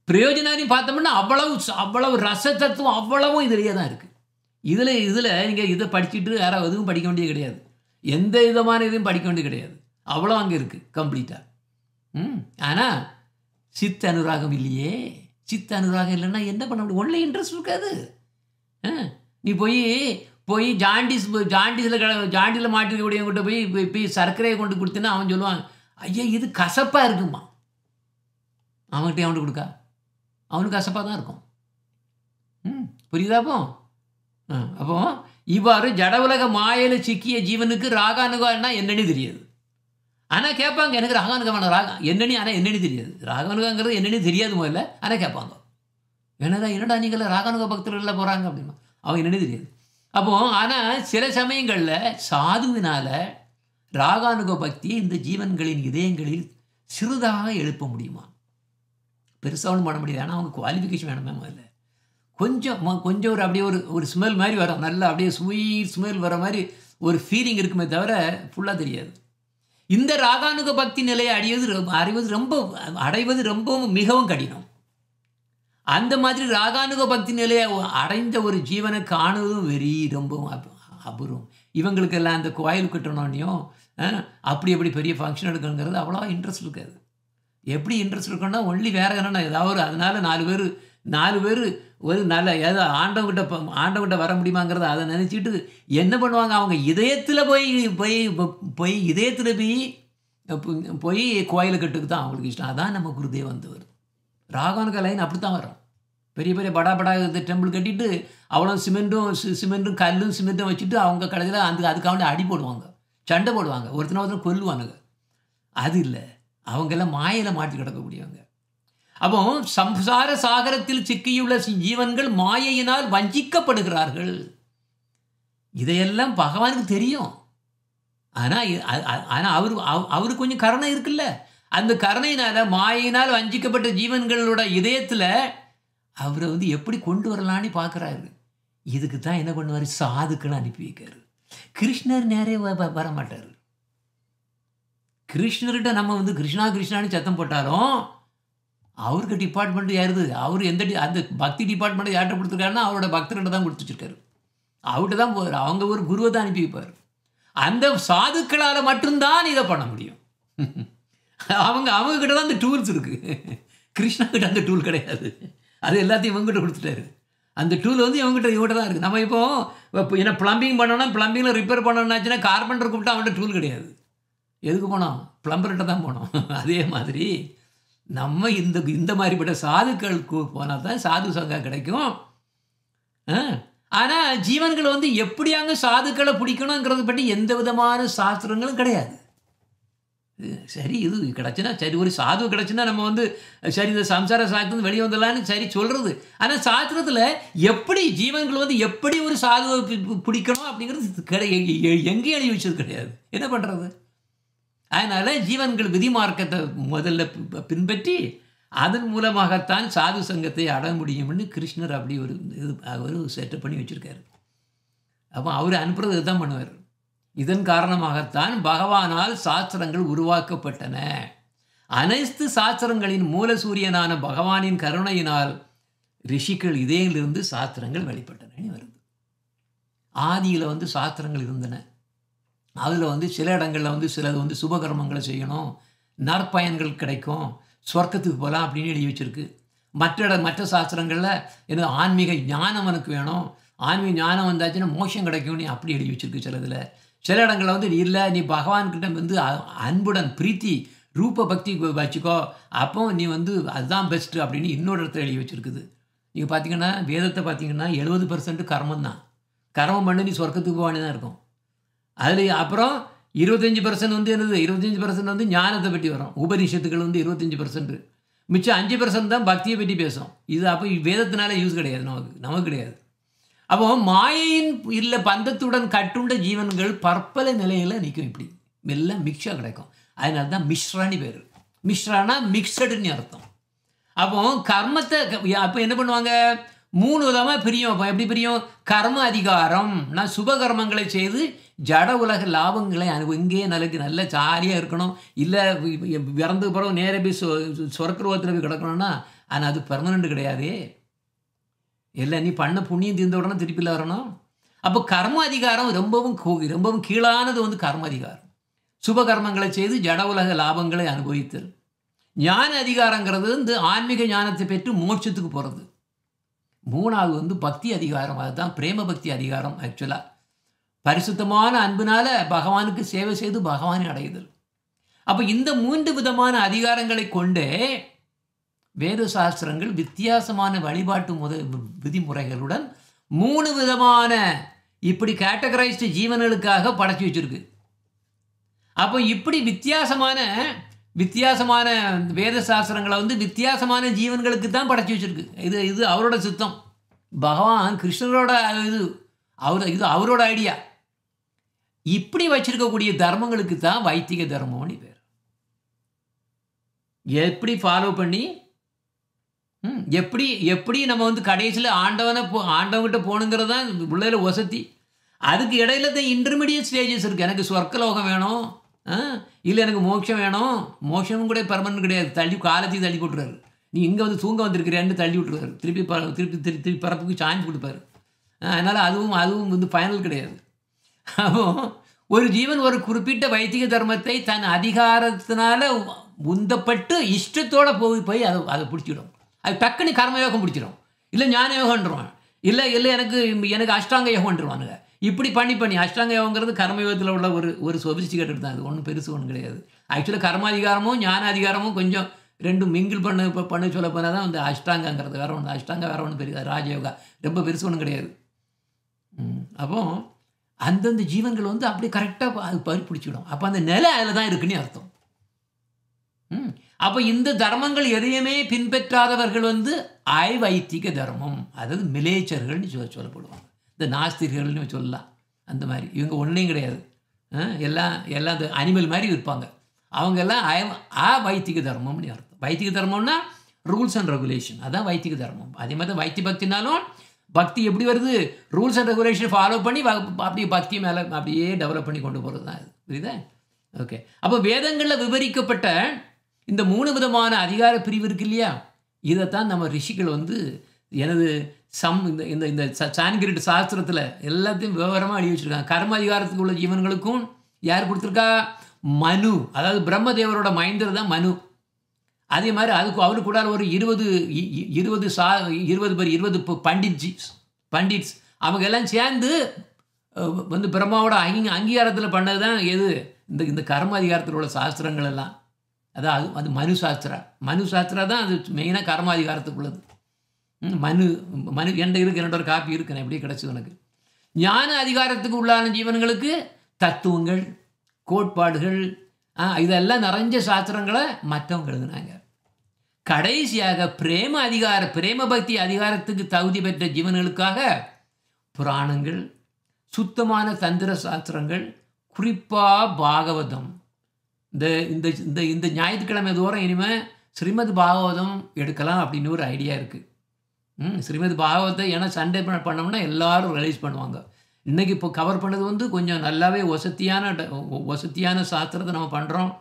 பிரயோஜனான்னு பார்த்தோம்னா அவ்வளவு ரச தத்துவம் அவ்வளவும் இதுலேயே தான் இருக்குது. இதில் நீங்கள் இதை படிச்சுட்டு யாராவது எதுவும் படிக்க வேண்டியது கிடையாது. எந்த விதமான இதையும் படிக்க வேண்டியது கிடையாது. அவ்வளோ அங்கே இருக்குது கம்ப்ளீட்டாக. ஆனால் சித்த அனுராகம் இல்லையே. சித்த அனுராகம் இல்லைன்னா என்ன பண்ண முடியும்? ஒன்லி இன்ட்ரெஸ்ட் இருக்காது. நீ போய் ஜாண்டிஸில் மாட்டிருக்கக்கூடியவங்கிட்ட போய் சர்க்கரையை கொண்டு கொடுத்தீங்கன்னா அவன் சொல்லுவான், ஐயா இது கசப்பாக இருக்குமா. அவன்கிட்ட அவன்கிட்ட கொடுக்கா, அவனுக்கு கசப்பாக தான் இருக்கும். புரியுதாப்போ? அப்போ இவ்வாறு ஜட உலக மாயையில் சிக்கிய ஜீவனுக்கு ராகானுகான்னா என்னன்னு தெரியாது. ஆனால் கேட்பாங்க, எனக்கு ராகானுகமான என்னன்னு. ஆனால் என்னன்னு தெரியாது. ராகானுகாங்கிறது என்னன்னு தெரியாது முதல்ல. ஆனால் கேட்பாங்க, என்னடா நீங்கள ராகானுக பக்தர்கள் போகிறாங்க அப்படின்னா அவங்க என்னன்னு தெரியாது. அப்போது ஆனால் சில சமயங்களில் சாதுவினால் ராகானுக பக்தியை இந்த ஜீவன்களின் இதயங்களில் சிறிதாக எழுப்ப முடியுமா? பெருசாக ஒன்றும் பண்ண முடியாது. ஆனால் அவங்க குவாலிஃபிகேஷன் வேணுமே முதல்ல. கொஞ்சம் ஒரு அப்படியே ஒரு ஸ்மெல் மாதிரி வரும். நல்லா அப்படியே ஸ்வீட் ஸ்மெல் வர மாதிரி ஒரு ஃபீலிங் இருக்குமே தவிர ஃபுல்லாக தெரியாது. இந்த ராகானுக பக்தி நிலையை அடைவது ரொம்பவும் மிகவும் கடினம். அந்த மாதிரி ராகானுக பக்தி நிலையை அடைந்த ஒரு ஜீவனை காணுவதும் ரொம்பவும் அபூர்வம். இவங்களுக்கெல்லாம் அந்த கோயில் கட்டணும்னையும் அப்படி பெரிய ஃபங்க்ஷன் எடுக்கணுங்கிறது அவ்வளோ இன்ட்ரெஸ்ட் இருக்காது. எப்படி இன்ட்ரெஸ்ட் இருக்குன்னா ஒன்லி வேறு என்னென்னா ஏதாவது அதனால் 4 பேர் ஒரு நல்ல ஏதோ ஆண்டவங்கிட்ட வர முடியுமாங்கிறத அதை நினச்சிட்டு என்ன பண்ணுவாங்க, அவங்க இதயத்தில் போய் இதயத்தில் போய் கோயிலை கட்டுக்கு தான் அவங்களுக்கு இஷ்டம். அதான் நம்ம குருதேவ் வந்தவர். ராகானுக லைன் அப்படி தான் வரும். பெரிய படா டெம்பிள் கட்டிட்டு அவ்வளோ சிமெண்ட்டும் கல்லும் சிமெண்ட்டும் வச்சுட்டு அவங்க கடைசியில் அதுக்காக அடி போடுவாங்க, சண்டை போடுவாங்க, ஒருத்தனை கொல்லுவானுங்க. அது இல்லை, அவங்கெல்லாம் மாயையில் மாட்டி கிடக்கக்கூடியவங்க. அப்போ சம்சார சாகரத்தில் சிக்கியுள்ள ஜீவன்கள் மாயையினால் வஞ்சிக்கப்படுகிறார்கள். இதையெல்லாம் பகவானுக்கு தெரியும். ஆனால் அவருக்கு கொஞ்சம் கருணை இருக்குல்ல. அந்த கருணையினால் மாயினால் வஞ்சிக்கப்பட்ட ஜீவன்களோட இதயத்தில் அவரை எப்படி கொண்டு வரலான்னு பார்க்குறாரு. இதுக்கு தான் என்ன பண்ணுவார்? சாதுக்களை அனுப்பி வைக்காரு. கிருஷ்ணர் நேரே வர மாட்டார். கிருஷ்ணர்கிட்ட நம்ம கிருஷ்ணான்னு சத்தம் போட்டாலும் அவருக்கு டிபார்ட்மெண்ட் யாருது? அவர் அந்த பக்தி டிபார்ட்மெண்ட்டை யார்கிட்ட கொடுத்துருக்காருன்னா அவரோட பக்தர்கிட்ட தான் கொடுத்து வச்சிருக்காரு. அவர்கிட்ட தான் போவார். அவங்க ஒரு குருவை தான் அனுப்பி வைப்பார். அந்த சாதுக்களால் மட்டும்தான் இதை பண்ண முடியும். அவங்க கிட்ட தான் அந்த டூல்ஸ் இருக்குது. கிருஷ்ணா கிட்ட அந்த டூல் கிடையாது. அது எல்லாத்தையும் இவங்ககிட்ட கொடுத்துட்டாரு. அந்த டூல் வந்து இவங்ககிட்ட தான் இருக்குது. நம்ம இப்போ என்ன ப்ளம்பிங் பண்ணோன்னா, ப்ளம்பிங்கில் ரிப்பேர் பண்ணணும்னாச்சுன்னா கார்பெண்டர் கூப்பிட்டா அவன்கிட்ட டூல் கிடையாது. எதுக்கு போனோம்? ப்ளம்பர்கிட்ட தான் போனோம். அதே மாதிரி நம்ம இந்த மாதிரிப்பட்ட சாதுக்களுக்கு போனால் தான் சாது சங்கம் கிடைக்கும். ஆனால் ஜீவன்களை வந்து எப்படியாங்க சாதுக்களை பிடிக்கணுங்கிறது பற்றி எந்த விதமான சாஸ்திரங்களும் கிடையாது. சரி, இது கிடச்சுன்னா சரி, ஒரு சாது கிடச்சுன்னா நம்ம வந்து சரி இந்த சம்சார சாஸ்திரம் வெளியே வந்துடலான்னு சரி சொல்கிறது. ஆனால் சாஸ்திரத்தில் எப்படி ஜீவன்கள் வந்து எப்படி ஒரு சாதுவை பிடிக்கணும் அப்படிங்கிறது எங்கேயும் எழுதி வச்சது கிடையாது. என்ன பண்ணுறது? அதனால் ஜீவன்கள் விதி மார்க்கத்தை முதல்ல பின்பற்றி அதன் மூலமாகத்தான் சாது சங்கத்தை அடைய முடியும்னு கிருஷ்ணர் அப்படி ஒரு செட்டப் பண்ணி வச்சுருக்காரு. அப்போ அவர் அனுப்புறது இதுதான் பண்ணுவார். இதன் காரணமாகத்தான் பகவானால் சாஸ்திரங்கள் உருவாக்கப்பட்டன. அனைத்து சாஸ்திரங்களின் மூலசூரியனான பகவானின் கருணையினால் ரிஷிகள் இதயங்களிலிருந்து சாஸ்திரங்கள் வெளிப்பட்டன வருது. ஆதியில் வந்து சாஸ்திரங்கள் இருந்தன. அதில் வந்து சில இடங்களில் வந்து சிலது வந்து சுபகர்மங்களை செய்யணும், நற்பயன்கள் கிடைக்கும், சொர்க்கத்துக்கு போகலாம் அப்படின்னு எழுதி வச்சுருக்கு. மற்ற சாஸ்திரங்களில் என்ன ஆன்மீக ஞானம் எனக்கு வேணும், ஆன்மீக ஞானம் வந்தாச்சுன்னா மோட்சம் கிடைக்கும்னு அப்படி எழுதி வச்சுருக்கு சிலதில். சில இடங்களில் வந்து இல்லை, நீ பகவான்கிட்ட வந்து அன்புடன் பிரீத்தி ரூப பக்தி வச்சுக்கோ, அப்போ நீ வந்து அதுதான் பெஸ்ட்டு அப்படின்னு இன்னொரு இடத்துல எழுதி வச்சுருக்குது. நீங்கள் பார்த்தீங்கன்னா வேதத்தை பார்த்தீங்கன்னா 70% கர்மம் தான். கர்மம் பண்ணி நீ சொர்க்கத்துக்கு போவானே தான் இருக்கும். அதில் அப்புறம் 25% வந்து என்னது, 25% வந்து ஞானத்தை பற்றி வரும். உபனிஷத்துக்கள் வந்து 25%, மிச்சம் 5% தான் பக்தியை பற்றி பேசும். இது அப்போ வேதத்தினால யூஸ் கிடையாது, நமக்கு கிடையாது. அப்போ மாயையின் இல்லை பந்தத்துடன் கட்டுண்ட ஜீவன்கள் பற்பல நிலையில் நிற்கும். இப்படி எல்லாம் மிக்ஸாக கிடைக்கும். அதனால தான் மிஸ்ரான்னு பேர். மிஸ்ரானா மிக்சடுன்னு அர்த்தம். அப்போ கர்மத்தை அப்போ என்ன பண்ணுவாங்க, 3 விதமாக பிரியும். அப்போ எப்படி பிரியும்? கர்ம அதிகாரம், நான் சுபகர்மங்களை செய்து ஜட உலக லாபங்களை இங்கேயே நல்ல ஜாலியாக இருக்கணும், இல்லை இறந்து பிறகு நேர போய் சொர்க்கரோகத்தில் போய் கிடக்கணும்னா ஆனால் அது பெர்மனண்ட் கிடையாது. இல்லை, நீ பண்ண புண்ணியம் தீர்ந்த உடனே திருப்பியில் வரணும். அப்போ கர்ம அதிகாரம் ரொம்பவும் கீழானது வந்து கர்ம அதிகாரம். சுபகர்மங்களை செய்து ஜட உலக லாபங்களை அனுபவித்தல். ஞான அதிகாரங்கிறது வந்து ஆன்மீக ஞானத்தை பெற்று மோட்சத்துக்கு போகிறது. 3வது வந்து பக்தி அதிகாரம், அதுதான் பிரேம பக்தி அதிகாரம். ஆக்சுவலாக பரிசுத்தமான அன்பினால் பகவானுக்கு சேவை செய்து பகவானை அடையுதல். அப்போ இந்த 3 விதமான அதிகாரங்களை கொண்டே வேத சாஸ்திரங்கள் வித்தியாசமான வழிபாட்டு விதிமுறைகளுடன் 3 விதமான இப்படி கேட்டகரைஸ்டு ஜீவன்களுக்காக படைச்சி வச்சுருக்கு. அப்போ இப்படி வித்தியாசமான வேத சாஸ்திரங்களை வந்து வித்தியாசமான ஜீவன்களுக்கு தான் படைச்சி வச்சுருக்கு. இது அவரோட சித்தம். பகவான் கிருஷ்ணரோட இது அவரோட ஐடியா. இப்படி வச்சிருக்கக்கூடிய தர்மங்களுக்கு தான் வைத்திக தர்மம்னு பேர். எப்படி ஃபாலோ பண்ணி எப்படி நம்ம வந்து கடைசியில் ஆண்டவன்கிட்ட போகணுங்கிறது தான் உள்ளே வசதி. அதுக்கு இடையில தான் இன்டர்மீடியட் ஸ்டேஜஸ் இருக்குது. எனக்கு சொர்க்கலோகம் வேணும், இல்லை எனக்கு மோட்சம் வேணும். மோட்சமும் கூட பெர்மனன்ட் கிடையாது. காலத்தையும் தள்ளி விட்டுறாரு. நீ இங்கே வந்து தூங்க வந்திருக்கிறேன்னு தள்ளி விட்டுருவாரு. திருப்பி பரப்புக்கு சான்ஸ் கொடுப்பாரு. அதனால் அதுவும் வந்து ஃபைனல் கிடையாது. அப்போ ஒரு ஜீவன் ஒரு குறிப்பிட்ட வைத்திக தர்மத்தை தன் அதிகாரத்தினால உந்தப்பட்டு இஷ்டத்தோடு போய் அதை பிடிச்சிடும். அது டக்குன்னு கர்மயோகம் பிடிச்சிடும், இல்லை ஞான யோகன்றான், இல்லை எனக்கு அஷ்டாங்க யோகன்றானுங்க. இப்படி பண்ணி அஷ்டாங்க யோகங்கிறது கர்மயோகத்தில் உள்ள ஒரு சொபிஸ்டிகேட்டட் தான். அது ஒன்றும் பெருசு ஒன்றும் கிடையாது. ஆக்சுவலாக கர்மாதிகாரமும் ஞான அதிகாரமும் கொஞ்சம் ரெண்டும் மிங்கிள் பண்ண சொல்ல போனால் தான் அந்த அஷ்டாங்கங்கிறது வேறு ஒன்று. அஷ்டாங்க வேறு ஒன்றும் பெரிய ராஜயோகா ரொம்ப பெருசு ஒன்றும் கிடையாது. அப்போ அந்தந்த ஜீவன்கள் வந்து அப்படி கரெக்டாக அது பிடிச்சிடும். அப்போ அந்த நிலை அதில் தான் இருக்குன்னு அர்த்தம். அப்போ இந்த தர்மங்கள் எதையுமே பின்பற்றாதவர்கள் வந்து வைத்திக தர்மம், அதாவது மிலேச்சர்கள்னு சொல்லப்படுவாங்க. இந்த நாஸ்திகர்கள்னு சொல்லலாம். அந்த மாதிரி இவங்க ஒன்றையும் கிடையாது. எல்லாம் அனிமல் மாதிரி இருப்பாங்க. அவங்கெல்லாம் வைத்திக தர்மம்னு அர்த்தம். வைத்திக தர்மம்னா ரூல்ஸ் அண்ட் ரெகுலேஷன், அதான் வைத்திக தர்மம். அதே மாதிரி வைத்திய பக்தினாலும் பக்தி எப்படி வருது, ரூல்ஸ் அண்ட் ரெகுலேஷன் ஃபாலோ பண்ணி அப்படியே பக்தி மேலே அப்படியே டெவலப் பண்ணி கொண்டு போகிறது தான் இது. புரியுதா? ஓகே. அப்போ வேதங்களில் விவரிக்கப்பட்ட இந்த 3 விதமான அதிகார பிரிவு இருக்கு இல்லையா, இதைத்தான் நம்ம ரிஷிகள் வந்து எனது இந்த இந்த இந்த சான்கிரிட் சாஸ்திரத்தில் எல்லாத்தையும் விவரமாக எழுதி வச்சுருக்காங்க. கர்ம அதிகாரத்துக்கு உள்ள ஜீவன்களுக்கும் யார் கொடுத்துருக்கா? மனு. அதாவது பிரம்மதேவரோட மைந்தர் தான் மனு. அதே மாதிரி அவருக்கு கூட ஒரு 20 பண்டிட்ஸ் அவங்க எல்லாம் சேர்ந்து வந்து பிரம்மாவோட அங்கீகாரத்தில் பண்ணது தான் எது இந்த கர்ம அதிகாரத்தில் உள்ள சாஸ்திரங்கள் எல்லாம். அதான் அது மனு சாஸ்திரா தான் அது மெயினாக கர்ம அதிகாரத்துக்குள்ளது. மனு என்கிட்ட இருக்கு, என்னோட ஒரு காப்பி இருக்கு, எப்படியே கிடச்சிது எனக்கு. ஞான அதிகாரத்துக்கு உள்ளான ஜீவன்களுக்கு தத்துவங்கள், கோட்பாடுகள், இதெல்லாம் நிறைஞ்ச சாஸ்திரங்களை மற்றவங்க எழுதுனாங்க. கடைசியாக பிரேம பக்தி அதிகாரத்துக்கு தகுதி பெற்ற ஜீவன்களுக்காக புராணங்கள், சுத்தமான தந்திர சாஸ்திரங்கள், குறிப்பாக பாகவதம். இந்த ஞாயிற்றுக்கிழமை தோறும் இனிமேல் ஸ்ரீமத் பாகவதம் எடுக்கலாம் அப்படின்னு ஒரு ஐடியா இருக்குது. ஸ்ரீமத் பாகவத்தை ஏன்னா சண்டே பண்ணோம்னா எல்லாரும் ரிலீஸ் பண்ணுவாங்க. இன்றைக்கி இப்போ கவர் பண்ணது வந்து கொஞ்சம் நல்லாவே வசதியான சாஸ்திரத்தை நம்ம பண்ணுறோம்.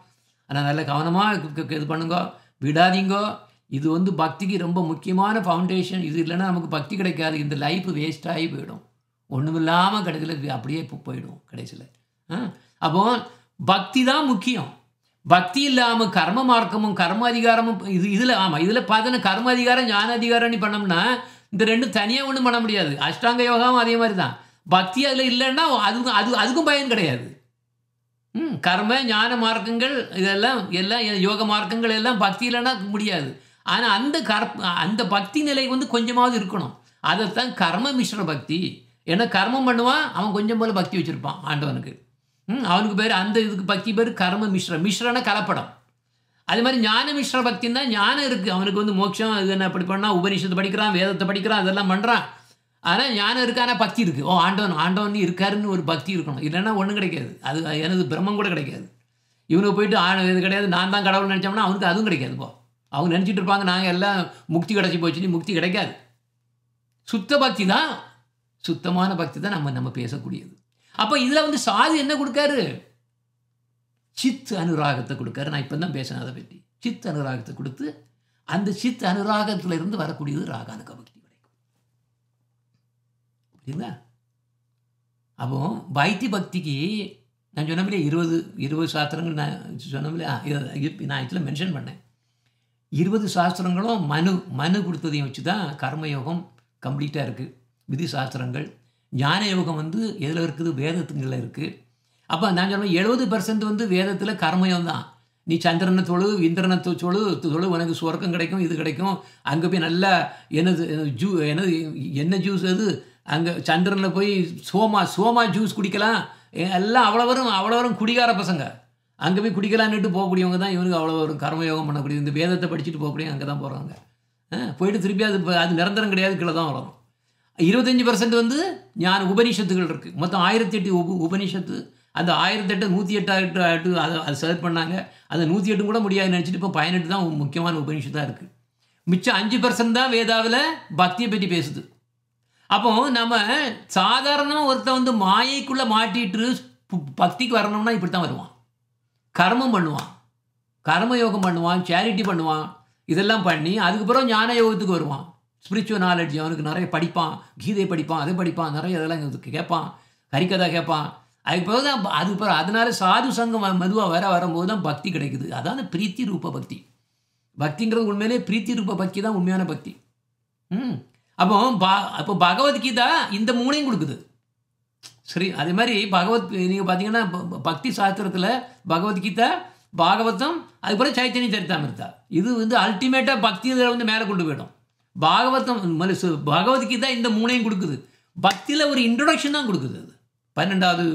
ஆனால் நல்ல கவனமாக இது பண்ணுங்க, விடாதீங்கோ. இது வந்து பக்திக்கு ரொம்ப முக்கியமான ஃபவுண்டேஷன். இது இல்லைன்னா நமக்கு பக்தி கிடைக்காது. இந்த லைஃப் வேஸ்ட் ஆகி போயிடும். ஒன்றும் இல்லாமல் கடைசியில் அப்படியே போயிடும் கடைசியில். அப்போ பக்தி தான் முக்கியம். பக்தி இல்லாமல் கர்ம மார்க்கமும் கர்ம அதிகாரமும் இதில் பார்த்தோன்னா கர்ம அதிகாரம் ஞான அதிகாரம்னு பண்ணோம்னா இந்த ரெண்டும் தனியாக ஒன்றும் பண்ண முடியாது. அஷ்டாங்க யோகாவும் அதே மாதிரி தான். பக்தி அதில் இல்லைன்னா அதுக்கும் பயன் கிடையாது. கர்ம ஞான மார்க்கங்கள் இதெல்லாம் யோக மார்க்கங்கள் எல்லாம் பக்தி இல்லைன்னா முடியாது. ஆனால் அந்த பக்தி நிலை வந்து கொஞ்சமாவது இருக்கணும். அதைத்தான் கர்ம மிஸ்ர பக்தி. ஏன்னா கர்மம் பண்ணுவான், அவன் கொஞ்சம் போல் பக்தி வச்சுருப்பான் ஆண்டவனுக்கு. அவனுக்கு பேர் அந்த இதுக்கு பக்தி பேர் கர்ம மிஸ்ரனா கலப்படம். அது மாதிரி ஞான மிஸ்ர பக்தின்னா ஞானம் இருக்குது அவனுக்கு வந்து மோட்சம் அது என்ன அப்படி பண்ணால் உபனிஷத்தை படிக்கிறான், வேதத்தை படிக்கிறான், அதெல்லாம் பண்ணுறான். ஆனால் ஞானம் இருக்குது, ஆனால் பக்தி இருக்குது. ஆண்டவன் இருக்காருன்னு ஒரு பக்தி இருக்கணும். இல்லைன்னா ஒன்றும் கிடைக்காது. அது எனது பிரம்மம் கூட கிடைக்காது. இவனுக்கு போயிட்டு இது கிடையாது நான் தான் கடவுள் நினச்சோம்னா அவனுக்கு அதுவும் கிடைக்காது. அவங்க நினச்சிட்டு இருப்பாங்க நாங்கள் எல்லாம் முக்தி கிடச்சி போச்சுன்னு. முக்தி கிடைக்காது. சுத்த பக்தி தான், சுத்தமான பக்தி தான் நம்ம பேசக்கூடியது. அப்போ இதில் வந்து சாது என்ன கொடுக்காரு? சித் அனுராகத்தை கொடுக்காரு. நான் இப்போ தான் பேசினேன் அதை பற்றி. சித் அனுராகத்தை கொடுத்து அந்த சித் அனுராகத்தில் இருந்து வரக்கூடியது ராகானுக பக்தி கிடைக்கும். புரியுங்களா? அப்போ வைத்தி பக்திக்கு நான் சொன்னோம்லே 20 சாஸ்திரங்கள் நான் சொன்னோம்லே நான் இதில் மென்ஷன் பண்ணேன். 20 சாஸ்திரங்களும் மனு கொடுத்ததையும் வச்சு தான் கர்மயோகம் கம்ப்ளீட்டாக இருக்குது. விதி சாஸ்திரங்கள். ஞான யோகம் வந்து எதில் இருக்குது? வேதத்துங்களில் இருக்குது. அப்போ நான் சொன்னேன் 70% வந்து வேதத்தில் கர்மயோகம் தான். நீ சந்திரனை தொழு, இந்திரனை தொழு, உனக்கு சொர்க்கம் கிடைக்கும், இது கிடைக்கும். அங்கே போய் நல்லா என்ன ஜூஸ் அது அங்கே சந்திரனில் போய் சோமா ஜூஸ் குடிக்கலாம். எல்லாம் அவ்வளோ வரும் குடிகார பசங்க. அங்கே போய் குடிக்கலான்னுட்டு போகக்கூடியவங்க தான் இவனுக்கு அவ்வளோ வரும் கர்மயோகம் பண்ணக்கூடிய. இந்த வேதத்தை படிச்சுட்டு போகக்கூடிய அங்கே தான் போகிறாங்க. போயிட்டு திருப்பி அது நிரந்தரம் கிடையாது, கீழே தான் வரும். 25% வந்து ஞான உபனிஷத்துகள் இருக்குது. மொத்தம் 1008 உபனிஷத்து. அந்த 1008 108 அதை செலக்ட் பண்ணாங்க. அந்த 108 கூட முடியாது நினச்சிட்டு இப்போ 18 தான் முக்கியமான உபனிஷத்தாக இருக்குது. மிச்சம் 5% தான் வேதாவில் பக்தியை பற்றி பேசுது. அப்போ நம்ம சாதாரணமாக ஒருத்தன் வந்து மாயைக்குள்ளே மாட்டிட்டு பக்திக்கு வரணும்னா இப்படி தான் வருவான். கர்மம் பண்ணுவான், கர்மயோகம் பண்ணுவான், சேரிட்டி பண்ணுவான், இதெல்லாம் பண்ணி அதுக்கப்புறம் ஞான யோகத்துக்கு வருவான். ஸ்பிரிச்சுவல் நாலேஜ் அவனுக்கு நிறைய படிப்பான், கீதை படிப்பான், அதை படிப்பான், நிறைய இதெல்லாம் கேட்பான், ஹரிகதை கேட்பான். அதுக்கு தான் அதனால சாது சங்கம் மெதுவாக வரும்போது தான் பக்தி கிடைக்குது. அதான் பிரீத்தி ரூப பக்தி. பக்திங்கிறது உண்மையிலே பிரீத்தி ரூப பக்தி தான் உண்மையான பக்தி. அப்போ பகவத்கீதா இந்த மூணையும் கொடுக்குது. சரி, அதே மாதிரி நீங்கள் பார்த்தீங்கன்னா பக்தி சாஸ்திரத்தில் பகவத்கீதா, பாகவதம், அதுக்கப்புறம் சைத்தன்ய சரிதாமிர்தா. இது வந்து அல்டிமேட்டாக பக்தி இதில் வந்து மேலே கொண்டு போயிடும். பகவத்கீதா இந்த மூணையும் கொடுக்குது. பக்தியில் ஒரு இன்ட்ரொடக்ஷன் தான் கொடுக்குது. அது 12வது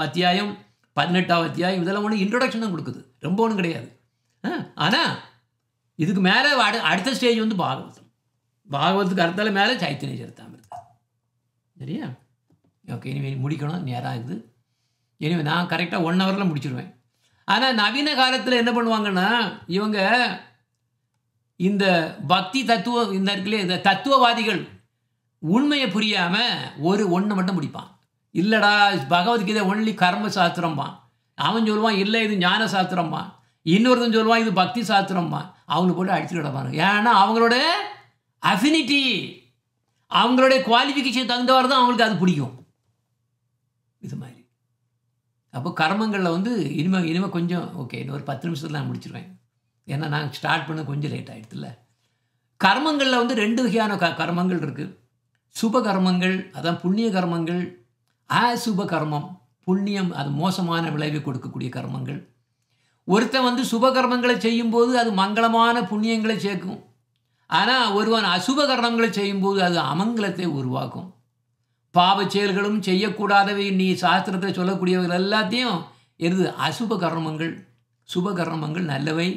அத்தியாயம் 18வது அத்தியாயம் இதெல்லாம் ஒன்று இன்ட்ரொடக்ஷன் தான் கொடுக்குது, ரொம்ப ஒன்றும் கிடையாது. ஆனால் இதுக்கு மேலே அடுத்த ஸ்டேஜ் வந்து பாகவத்துக்கு அடுத்தால மேலே சைத்தன்ய சரிதாமிர்தா. சரியா? ஓகே, இனிமேல் முடிக்கணும், நேரம் ஆகுது. இனிமேல் நான் கரெக்டாக 1 ஹவரில் முடிச்சிடுவேன். ஆனால் நவீன காலத்தில் என்ன பண்ணுவாங்கன்னா இவங்க இந்த பக்தி தத்துவம் இந்த இருக்குல்லையே, இந்த தத்துவவாதிகள் உண்மையை புரியாமல் ஒன்று மட்டும் முடிப்பான். இல்லைடா பகவத்கீதை ஒன்லி கர்ம சாஸ்திரம்பான். அவன் சொல்லுவான் இல்லை இது ஞான சாஸ்திரம்பான். இன்னொருத்தன் சொல்லுவான் இது பக்தி சாஸ்திரம்பான். அவனு போட்டு அடிச்சுட்டு கிடப்பாங்க. ஏன்னா அவங்களோட அஃபினிட்டி அவங்களுடைய குவாலிஃபிகேஷன் தகுந்தவாறு தான் அவங்களுக்கு அது பிடிக்கும். இது மாதிரி. அப்போ கர்மங்களில் வந்து இனிமேல் கொஞ்சம் ஓகே, இன்னும் ஒரு 10 நிமிஷத்தில் நான் முடிச்சிருவேன். ஏன்னா நான் ஸ்டார்ட் பண்ண கொஞ்சம் லேட் ஆகிடுதுல்ல. கர்மங்களில் வந்து 2 வகையான கர்மங்கள் இருக்குது. சுப கர்மங்கள், அதான் புண்ணிய கர்மங்கள். அசுப கர்மம், புண்ணியம், அது மோசமான விளைவை கொடுக்கக்கூடிய கர்மங்கள். ஒருத்தன் வந்து சுப கர்மங்களை செய்யும்போது அது மங்களமான புண்ணியங்களை சேர்க்கும். ஆனால் ஒருவன் அசுப கர்மங்களை செய்யும்போது அது அமங்கலத்தை உருவாக்கும். பாவ செயல்களும் செய்யக்கூடாதவை நீ சாஸ்திரத்தில் சொல்லக்கூடியவர்கள் எல்லாத்தையும் எது அசுப கர்மங்கள். சுப கர்மங்கள் நல்லவை.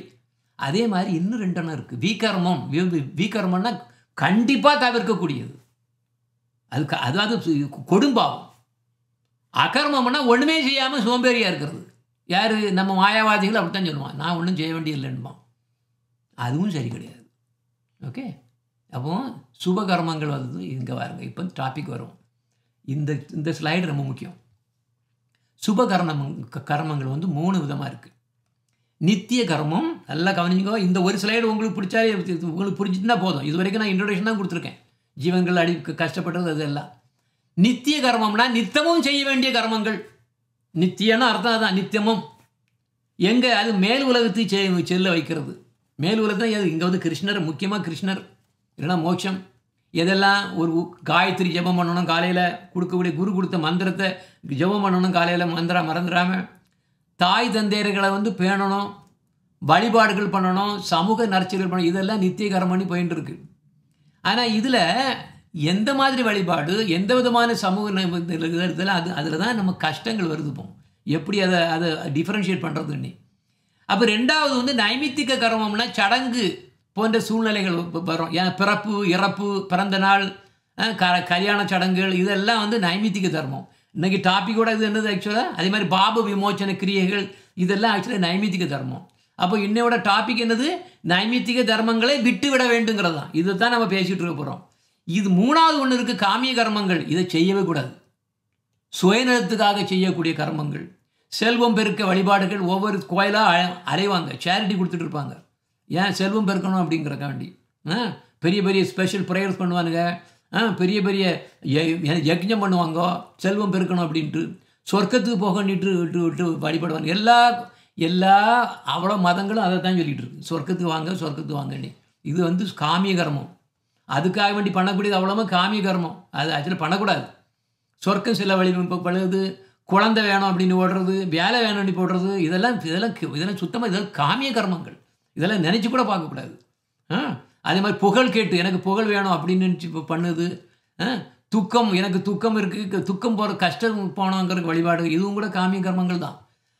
அதே மாதிரி இன்னும் 2 இருக்குது. விகர்மம். விகர்மம்னா கண்டிப்பாக தவிர்க்கக்கூடியது. அதுக்கு அதாவது கொடும்பாவம். அகர்மம்னா ஒன்றுமே செய்யாமல் சோம்பேறியாக இருக்கிறது. யார்? நம்ம மாயாவாதிகள் அப்படித்தான் சொல்லுவான், நான் ஒன்றும் செய்ய வேண்டியதில்லைன்பான். அதுவும் சரி கிடையாது. ஓகே, அப்போ சுபகர்மங்கள் வந்து இங்கே பாருங்க. இப்போ டாபிக் வரும். இந்த ஸ்லைடு ரொம்ப முக்கியம். கர்மங்கள் வந்து 3 விதமாக இருக்குது. நித்திய கர்மம், நல்லா கவனிங்கோ. இந்த ஒரு ஸ்லைடு உங்களுக்கு பிடிச்சாலே உங்களுக்கு புரிஞ்சுட்டுனா போதும். இது வரைக்கும் நான் இன்ட்ரோடக்ஷன் தான் கொடுத்துருக்கேன். ஜீவன்கள் கஷ்டப்பட்டது அதெல்லாம். நித்திய கர்மம்னா நித்தமும் செய்ய வேண்டிய கர்மங்கள். நித்தியம்னா அர்த்தம் அதான், நித்தியமும். எங்கே? அது மேல் உலகத்தை செல்ல வைக்கிறது. மேல் உலகத்தான் எது? இங்கே வந்து கிருஷ்ணர், முக்கியமாக கிருஷ்ணர், இல்லைனா மோட்சம். எதெல்லாம்? ஒரு காயத்ரி ஜபம் பண்ணணும், காலையில் கொடுக்கக்கூடிய குரு கொடுத்த மந்திரத்தை ஜபம் பண்ணணும், காலையில் மந்திரம் மறந்துடாமல். தாய் தந்தையர்களை வந்து பேணணும், வழிபாடுகள் பண்ணணும், சமூக நற்செயல்கள் பண்ணணும். இதெல்லாம் நித்திய கர்மம்னு போயிட்டு இருக்கு. ஆனால் இதில் எந்த மாதிரி வழிபாடு, எந்த விதமான சமூக இதெல்லாம் அதில் தான் நம்ம கஷ்டங்கள் வருது. போம் எப்படி அதை டிஃப்ரென்ஷியேட் பண்ணுறதுன்னு. அப்போ 2வது வந்து நைமித்திக கர்மம்னா சடங்கு போன்ற சூழ்நிலைகள் வரும். ஏன்னா பிறப்பு, இறப்பு, பிறந்த நாள், கல்யாண சடங்குகள், இதெல்லாம் வந்து நைமித்திக தர்மம். இன்றைக்கி டாப்பிக்கோட இது என்னது ஆக்சுவலாக? அதே மாதிரி பாப விமோச்சன கிரியைகள், இதெல்லாம் ஆக்சுவலாக நைமித்திக தர்மம். அப்போ இன்னையோட டாபிக் என்னது? நைமித்திக தர்மங்களை விட்டு விட வேண்டுங்கிறது தான். இதை தான் நம்ம பேசிகிட்டு இருக்க போகிறோம். இது 3வது ஒன்று இருக்குது, காமிய கர்மங்கள். இதை செய்யவே கூடாது. சுயநலத்துக்காக செய்யக்கூடிய கர்மங்கள், செல்வம் பெருக்க வழிபாடுகள். ஒவ்வொரு கோயிலாக அலைவாங்க, சேரிட்டி கொடுத்துட்டு இருப்பாங்க. ஏன்? செல்வம் பெருக்கணும் அப்படிங்கிறக்காண்டி பெரிய பெரிய ஸ்பெஷல் ப்ரேயர்ஸ் பண்ணுவானுங்க, பெரிய பெரிய யக்ஞம் பண்ணுவாங்க, செல்வம் பெருக்கணும் அப்படின்ட்டு. சொர்க்கத்துக்கு போகன்னுட்டு விட்டு விட்டு வழிபடுவாங்க. எல்லா அவ்வளோ மதங்களும் அதை தான் சொல்லிகிட்டு இருக்கு, சொர்க்கத்துக்கு வாங்க, சொர்க்கத்துக்கு வாங்கன்னு. இது வந்து காமிய கர்மம். அதுக்காக வேண்டி பண்ணக்கூடியது அவ்வளோமா காமிய கர்மம். அது ஆக்சுவலாக பண்ணக்கூடாது. சொர்க்கம் சில பழுது, குழந்தை வேணும் அப்படின்னு ஓடுறது, வேலை வேணும்னு போடுறது, இதெல்லாம் சுத்தமாக இதெல்லாம் காமிய கர்மங்கள். இதெல்லாம் நினச்சி கூட பார்க்கக்கூடாது. அதே மாதிரி புகழ் கேட்டு எனக்கு புகழ் வேணும் அப்படின்னு நினச்சி பண்ணுது. துக்கம், எனக்கு துக்கம் இருக்குது, துக்கம் போகிற கஷ்டம் போனோங்கிறதுக்கு வழிபாடு, இதுவும் கூட காமிய கர்மங்கள் தான்.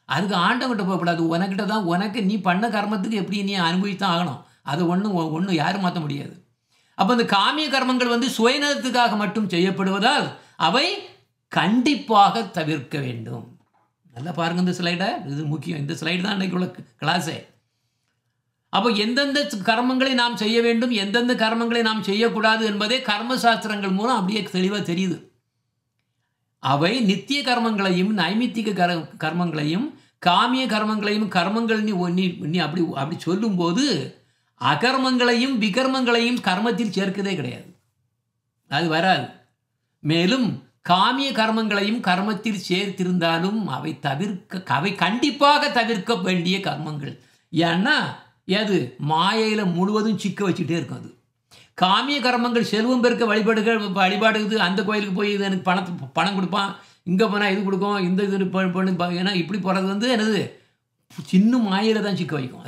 அதுக்கு ஆண்டவங்கிட்ட போகக்கூடாது. உனக்கிட்ட தான், உனக்கு நீ பண்ண கர்மத்துக்கு எப்படி நீ அனுபவித்தான் ஆகணும். அதை ஒன்றும் யாரும் மாற்ற முடியாது. அப்போ இந்த காமிய கர்மங்கள் வந்து சுயநலத்துக்காக மட்டும் செய்யப்படுவதால் அவை கண்டிப்பாக தவிர்க்க வேண்டும். நல்லா பாருங்கள் இந்த ஸ்லைடை, இது முக்கியம். இந்த ஸ்லைடு தான் இன்றைக்கு உள்ள கிளாஸே. அப்போ எந்தெந்த கர்மங்களை நாம் செய்ய வேண்டும், எந்தெந்த கர்மங்களை நாம் செய்யக்கூடாது என்பதே கர்மசாஸ்திரங்கள் மூலம் அப்படியே தெளிவாக தெரியுது. அவை நித்திய கர்மங்களையும் நைமித்திக கர்மங்களையும் காமிய கர்மங்களையும் கர்மங்கள் நீ அப்படி சொல்லும்போது அகர்மங்களையும் விகர்மங்களையும் கர்மத்தில் சேர்க்கதே கிடையாது, அது வராது. மேலும் காமிய கர்மங்களையும் கர்மத்தில் சேர்த்திருந்தாலும் அவை கண்டிப்பாக தவிர்க்க வேண்டிய கர்மங்கள். ஏன்னா அது மாயையில் முழுவதும் சிக்க வச்சுட்டே இருக்கும். அது காமிய கர்மங்கள் செல்வம் பெருக்க வழிபாடுது. அந்த கோயிலுக்கு போய் இது எனக்கு பணம் கொடுப்பான், இங்கே போனால் இது கொடுக்கும், இந்த இது பண்ணு, ஏன்னா இப்படி போகிறது வந்து என்னது சின்ன மாயையில் தான் சிக்க வைக்கும்.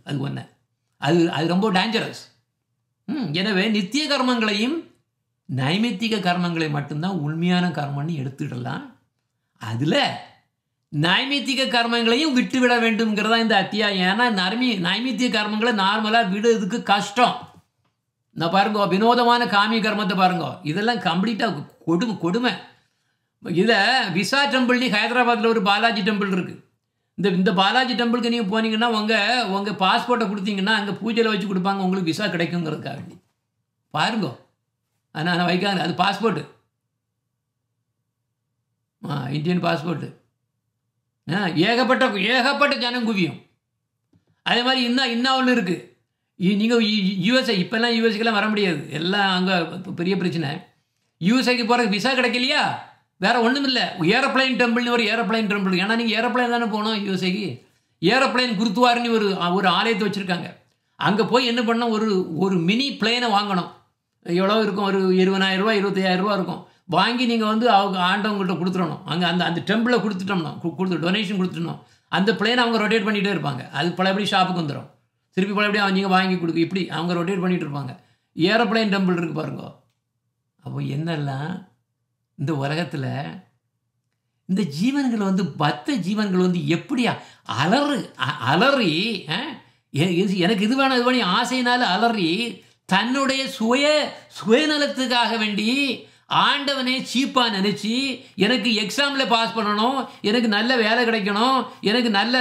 அது ஒன்று, அது ரொம்ப டேஞ்சரஸ். எனவே நித்திய கர்மங்களையும் நைமித்திக கர்மங்களை மட்டும்தான் உண்மையான கர்மம்னு எடுத்துடலாம். அதில் நைமித்திக கர்மங்களையும் விட்டு விட வேண்டும்ங்கிறதா இந்த அத்தியாயம். ஏன்னா நைமித்திக கர்மங்களை நார்மலாக விடுறதுக்கு கஷ்டம். நான் பாருங்க, வினோதமான காமிய கர்மத்தை பாருங்க, இதெல்லாம் கம்ப்ளீட்டாக கொடுமை. இதை விசா டெம்பிள்னு ஹைதராபாத்தில் ஒரு பாலாஜி டெம்பிள் இருக்குது. இந்த பாலாஜி டெம்பிளுக்கு நீங்கள் போனீங்கன்னா உங்கள் பாஸ்போர்ட்டை கொடுத்தீங்கன்னா அங்கே பூஜையில் வச்சு கொடுப்பாங்க, உங்களுக்கு விசா கிடைக்குங்கிறதுக்காக வேண்டி. பாருங்க, ஆனால் வைக்காங்க, அது பாஸ்போர்ட்டு, இந்தியன் பாஸ்போர்ட்டு. ஏகப்பட்ட ஜனம் குவியும். அதே மாதிரி இன்னும் ஒன்று இருக்குது. நீங்கள் யூஎஸ்ஏ இப்போல்லாம் யூஎஸ்ஏக்கெல்லாம் வர முடியாது, எல்லாம் அங்கே பெரிய பிரச்சனை. யூஎஸ்ஏக்கு போகிறதுக்கு விசா கிடைக்கலையா, வேறு ஒன்றும் இல்லை, ஏரோப்ளைன் டெம்பிள்னு ஒரு ஏரோப்ளைன் டெம்பிள். ஏன்னா நீங்கள் ஏரோப்ளைன் தானே போகணும் யூஎஸ்ஏக்கு. ஏரோப்ளைன் குருத்துவார்னு ஒரு ஆலயத்தை வச்சுருக்காங்க. அங்கே போய் என்ன பண்ணால் ஒரு மினி பிளேனை வாங்கணும். எவ்வளோ இருக்கும், ஒரு 20,000 ரூபா 25,000 ரூபா இருக்கும். வாங்கி நீங்கள் வந்து அவங்க ஆண்டவங்கள்ட்ட கொடுத்துடணும். அங்கே அந்த டெம்பிளை கொடுத்துட்டோம்னா டொனேஷன் கொடுத்துட்டோம். அந்த பிளேனை அவங்க ரொட்டேட் பண்ணிகிட்டே இருப்பாங்க. அது பழையபடி ஷாப்புக்கு வந்துடும். திருப்பி பழையபடி நீங்கள் வாங்கி கொடுக்கு, இப்படி அவங்க ரொட்டேட் பண்ணிகிட்டு இருப்பாங்க. ஏரோப்ளைன் டெம்பிள் இருக்குது பாருங்க. அப்போ என்னெல்லாம் இந்த உலகத்தில் இந்த ஜீவன்கள் வந்து பத்த ஜீவன்கள் வந்து எப்படி அலறி எனக்கு இது வேணும் இது வேணும் ஆசையினால அலறி தன்னுடைய சுயநலத்துக்காக வேண்டி ஆண்டவனே சீப்பாக நினச்சி எனக்கு எக்ஸாமில் பாஸ் பண்ணணும், எனக்கு நல்ல வேலை கிடைக்கணும், எனக்கு நல்ல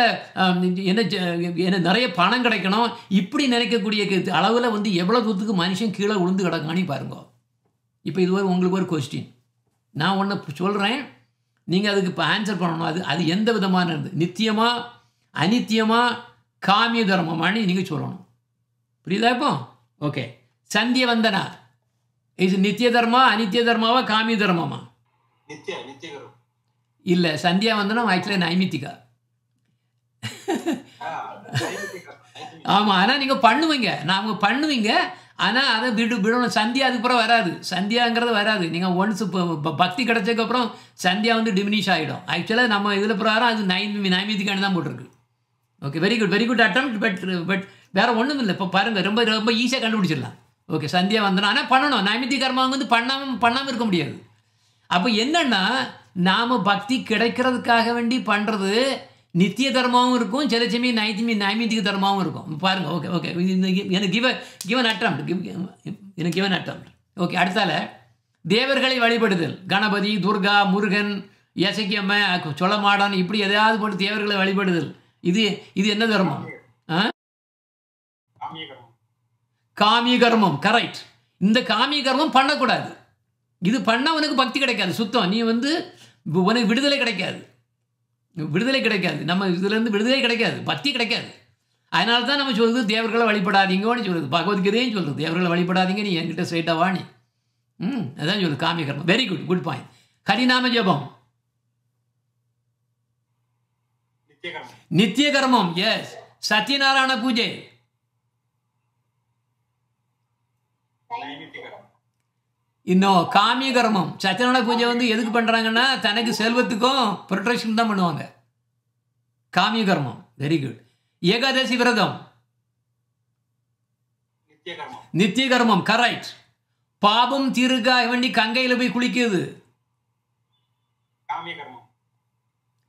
என்ன நிறைய பணம் கிடைக்கணும், இப்படி நினைக்கக்கூடிய அளவில் வந்து எவ்வளோ தூரத்துக்கு மனுஷன் கீழே விழுந்து கிடக்கானே பாருங்க. இப்போ இது உங்களுக்கு ஒரு கொஸ்டின் நான் ஒன்று சொல்கிறேன், நீங்கள் அதுக்கு இப்போ ஆன்சர் பண்ணணும். அது எந்த விதமானது, நித்தியமா அநித்தியமா காமிய தர்மமானு நீங்கள் சொல்லணும். புரியுதா? இப்போ ஓகே. சந்திய வந்தனா இது நித்திய தர்மா அநித்திய தர்மாவா காமிய தர்மமா? இல்லை, சந்தியா வந்தனம் ஆக்சுவலி நைமித்திகா. ஆமாம், ஆனால் நீங்கள் பண்ணுவீங்க ஆனால் அதை விடணும். சந்தியா அதுக்கப்புறம் வராது, சந்தியாங்கிறது வராது. நீங்கள் ஒன்ஸ் இப்போ பக்தி கிடச்சதுக்கப்புறம் சந்தியா வந்து டிமினிஷ் ஆகிடும். ஆக்சுவலாக நம்ம இதில் பிரகாரம் அது நைமித்திகான்னு தான் போட்டிருக்கு. Okay, very good attempt. But வேறு ஒன்றும் இல்லை. இப்போ பாருங்கள், ரொம்ப ரொம்ப ஈஸியாக கண்டுபிடிச்சிடலாம். ஓகே, சந்தியா வந்தனம். ஆனால் பண்ணணும். நைமித்திக கர்மாங்க வந்து பண்ணாமல் இருக்க முடியாது. அப்போ என்னென்னா, நாம் பக்தி கிடைக்கிறதுக்காக வேண்டி பண்ணுறது நித்திய தர்மாவும் இருக்கும், சில சமயம் நைமித்திக தர்மாவும் இருக்கும். பாருங்கள். ஓகே எனக்கு கிவன் அட்டெம்ப்ட். ஓகே, அடுத்தால தேவர்களை வழிபடுதல். கணபதி, துர்கா, முருகன், யசக்கியம்ம, சொலமாடன், இப்படி எதையாவது போட்டு தேவர்களை வழிபடுதல். இது என்ன தர்மம்? காமிய கர்மம். கரெக்ட். இந்த காமிய கர்மம் பண்ணக்கூடாது. இது பண்ணால் உனக்கு பக்தி கிடைக்காது, சுத்தம். நீ வந்து உனக்கு விடுதலை கிடைக்காது. நம்ம இதுலேருந்து விடுதலை கிடைக்காது, பக்தி கிடைக்காது. அதனால தான் நம்ம சொல்லுது தேவர்களை வழிபடாதீங்கன்னு சொல்லுது. பகவத்கீதையும் சொல்லுது தேவர்களை வழிபடாதீங்க, நீ என்கிட்ட ஸ்ட்ரைட்டாக வாணி. அதான் சொல்லுது காமிய கர்மம். Very good point. ஹரிநாம ஜபம் நித்திய கர்மம். எஸ். சத்யநாராயண பூஜை இன்னும் காமிய கர்மம். சத்யநாராயண பூஜை வந்து எதுக்கு பண்ணுறாங்கன்னா தனக்கு செல்வத்துக்கும் ப்ரொடெக்ஷன் தான் பண்ணுவாங்க. காமிய கர்மம். Very good. ஏகாதசி விரதம் நித்திய கர்மம். கரெக்ட். பாபம் தீருக்காக வேண்டி கங்கையில் போய் குளிக்கிறது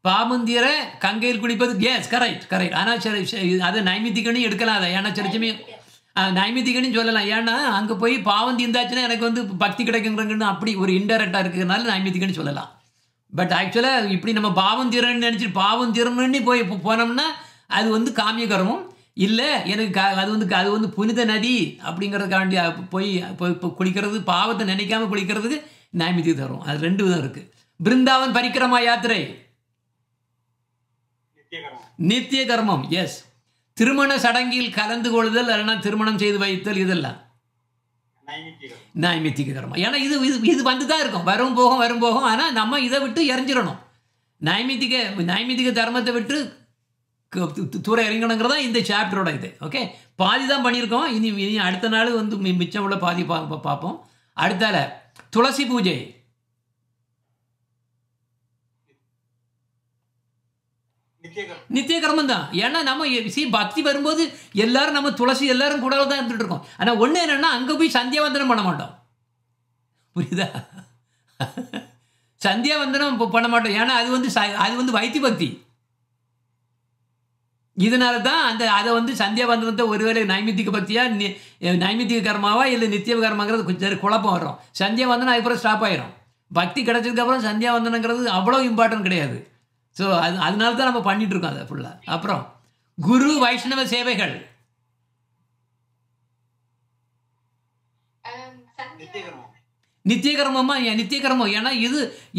பாபம் தீர கங்கையில் குளிப்பது. Yes, correct. ஆனால் அதை நைமித்திகன்னு எடுக்கலாம். அதை ஏன்னா சரிச்சுமே நைமித்திகன்னு சொல்லலாம். ஏன்னா அங்கே போய் பாவம் தீர்ந்தாச்சுன்னா எனக்கு வந்து பக்தி கிடைக்குங்கிறங்கன்னு அப்படி ஒரு இன்டெரக்டாக இருக்கிறதுனால நைமித்திகன்னு சொல்லலாம். பட் ஆக்சுவலாக இப்படி நம்ம பாவம் தீரன்னு நினச்சி பாவம் தீரணுன்னு போனோம்னா அது வந்து காமிய கர்மம் இல்லை. எனக்கு அது வந்து புனித நதி அப்படிங்கிறதுக்காண்டி போய் குளிக்கிறது, பாவத்தை நினைக்காம குளிக்கிறதுக்கு நைமித்திக தரும். அது 2 விதம் இருக்குது. பிருந்தாவன் பரிக்கிரமா யாத்திரை நித்திய கர்மம். எஸ். திருமண சடங்கில் கலந்து கொள்ளுதல், இல்லைன்னா திருமணம் செய்து வைத்தல், இதெல்லாம் நைமித்திக கர்மம். ஏன்னா இது வந்து தான் இருக்கும், வரும் போகும். ஆனால் நம்ம இதை விட்டு இறஞ்சிடணும். நைமித்திக தர்மத்தை விட்டு தூர இறங்கணுங்கிறதா இந்த சாப்டரோட இது. ஓகே, பாதி தான் பண்ணியிருக்கோம். இனி அடுத்த நாள் வந்து மிச்சம் உள்ள பாதி பார்ப்போம். அடுத்தால துளசி பூஜை நித்திய கர்மம் தான். ஏன்னா நம்ம பக்தி வரும்போது எல்லாரும் நம்ம துளசி எல்லாரும் கூட தான் இருந்துட்டு இருக்கோம். ஆனால் ஒன்று என்னன்னா அங்கே போய் சந்தியாவந்தனம் பண்ண மாட்டோம். புரியுதா? சந்தியாவந்தனம் பண்ண மாட்டோம். ஏன்னா அது வந்து வைத்திய பக்தி. இதனால தான் அதை வந்து சந்தியாவந்தனத்தை ஒருவேளை நைமித்திக பக்தியா நைமித்திக கர்மாவா இல்லை நித்திய கர்மாங்கிறது கொஞ்சம் குழப்பம் வரும். சந்தியாவந்தனம் அதுக்கப்புறம் ஸ்டாப் ஆயிரும். பக்தி கிடைச்சதுக்கப்புறம் சந்தியாவந்தனங்கிறது அவ்வளோ இம்பார்ட்டன்ட் கிடையாது. ஸோ அதனால தான் நம்ம பண்ணிட்டு இருக்கோம் அதை ஃபுல்லாக. அப்புறம் குரு வைஷ்ணவ சேவைகள் நித்திய கர்மமா? நித்திய கர்மம்.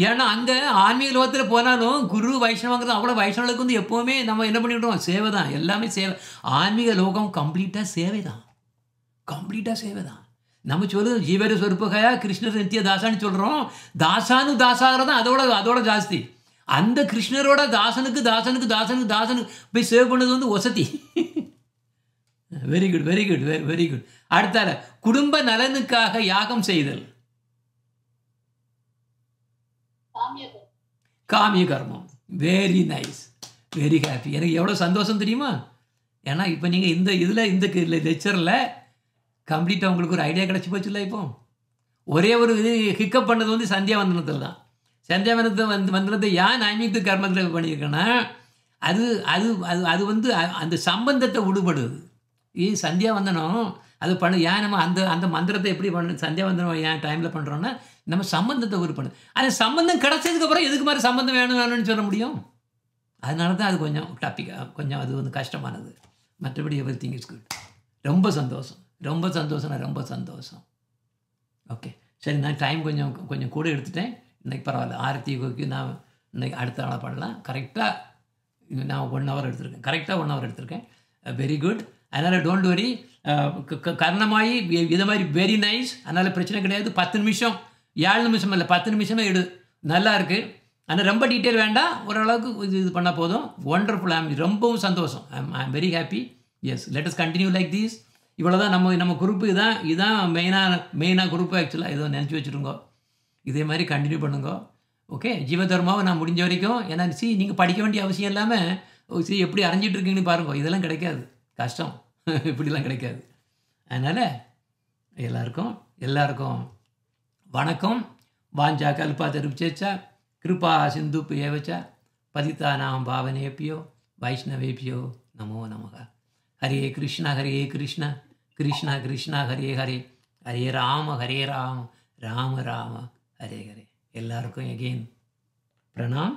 ஏன்னா அங்கே ஆன்மீக லோகத்தில் போனாலும் குரு வைஷ்ணவங்கிறது அவ்வளோ வைஷ்ணவர்களுக்கு வந்து எப்போவுமே நம்ம என்ன பண்ணிவிடுவோம், சேவை தான். எல்லாமே சேவை. ஆன்மீக லோகம் கம்ப்ளீட்டாக சேவை தான். கம்ப்ளீட்டாக சேவை தான். நம்ம சொல்லுவோம் ஜீவர சொருப்பகையா கிருஷ்ணர் நித்திய தாசான்னு சொல்கிறோம். தாசானு தாசாகிறது அதோட ஜாஸ்தி. அந்த கிருஷ்ணரோட தாசனுக்கு தாசனுக்கு தாசனுக்கு தாசனுக்கு போய் சேவ் பண்ணது வந்து வசதி. Very good very good very good. அடுத்தால குடும்ப நலனுக்காக யாகம் செய்தல், காமிய கர்மம். Very nice, very happy. எனக்கு எவ்வளோ சந்தோஷம் தெரியுமா? ஏன்னா இப்போ நீங்கள் இந்த லெக்சரில் கம்ப்ளீட்டாக உங்களுக்கு ஒரு ஐடியா கிடச்சி போச்சுல்ல. இப்போ ஒரே ஒரு இது ஹிக்கப் பண்ணது வந்து சந்தியாவந்தனத்தில் தான். சந்தியாவந்தனத்தை வந்தனத்தை ஏன் நைமிக கர்மத்தில் பண்ணியிருக்கேன்னா அது அது அது அது வந்து அந்த சம்பந்தத்தை விடுபடுது. சந்தியாவந்தனம் அது ஏன் நம்ம அந்த மந்திரத்தை எப்படி சந்தியாவந்தனம் ஏன் டைமில் பண்ணுறோன்னா நம்ம சம்பந்தத்தை விடுபடுது. அந்த சம்பந்தம் கிடச்சதுக்கப்புறம் எதுக்கு மாதிரி சம்பந்தம் வேணும்னு சொல்ல முடியும்? அதனால தான் அது கொஞ்சம் டாப்பிக்காக கொஞ்சம் அது வந்து கஷ்டமானது. மற்றபடி எவ்ரி திங் இஸ் குட். ரொம்ப சந்தோஷம் ரொம்ப சந்தோஷம். ஓகே சரி, நான் டைம் கொஞ்சம் கூட எடுத்துட்டேன். இன்றைக்கி பரவாயில்ல. ஆரத்திக்கு நான் இன்றைக்கி அடுத்த நாளாக பண்ணலாம். கரெக்டாக நான் 1 hour எடுத்திருக்கேன். கரெக்டாக 1 hour எடுத்திருக்கேன். Very good. அதனால் டோன்ட் வரி. கர்ணமாயி இதை மாதிரி வெரி நைஸ். அதனால் பிரச்சனை கிடையாது. 10 நிமிஷம் 7 நிமிஷம் இல்லை 10 நிமிஷமே எடு. நல்லா இருக்குது. ஆனால் ரொம்ப டீட்டெயில் வேண்டாம், ஓரளவுக்கு இது பண்ணால் போதும். ஒண்டர்ஃபுல். ரொம்பவும் சந்தோஷம். I am very happy. Yes, let us continue like these. இவ்வளோ தான் நம்ம குரூப்பு. இதுதான் மெயினாக குரூப்பு. ஆக்சுவலாக ஏதோ நினச்சி வச்சுருங்கோ. இதே மாதிரி கண்டினியூ பண்ணுங்க. ஓகே, ஜீவதர்மாவை நான் முடிஞ்ச வரைக்கும், ஏன்னா நீங்கள் படிக்க வேண்டிய அவசியம் இல்லாமல் எப்படி அரைஞ்சிட்டு இருக்கீங்கன்னு பாருங்க. இதெல்லாம் கிடைக்காது, கஷ்டம். இப்படிலாம் கிடைக்காது. அதனால் எல்லாருக்கும் வணக்கம். வாஞ்சா கல்பா தருப்சேச்சா கிருபா சிந்து ஏவச்ச பதிதானாம் பாவனேபியோ வைஷ்ணவேபியோ நமோ நமக. ஹரே கிருஷ்ணா கிருஷ்ணா கிருஷ்ணா ஹரே ஹரே, ஹரே ராம ராம ராம ஹரே ஹரே. எல்லாருக்கும் எகெயின் பிரணாம்.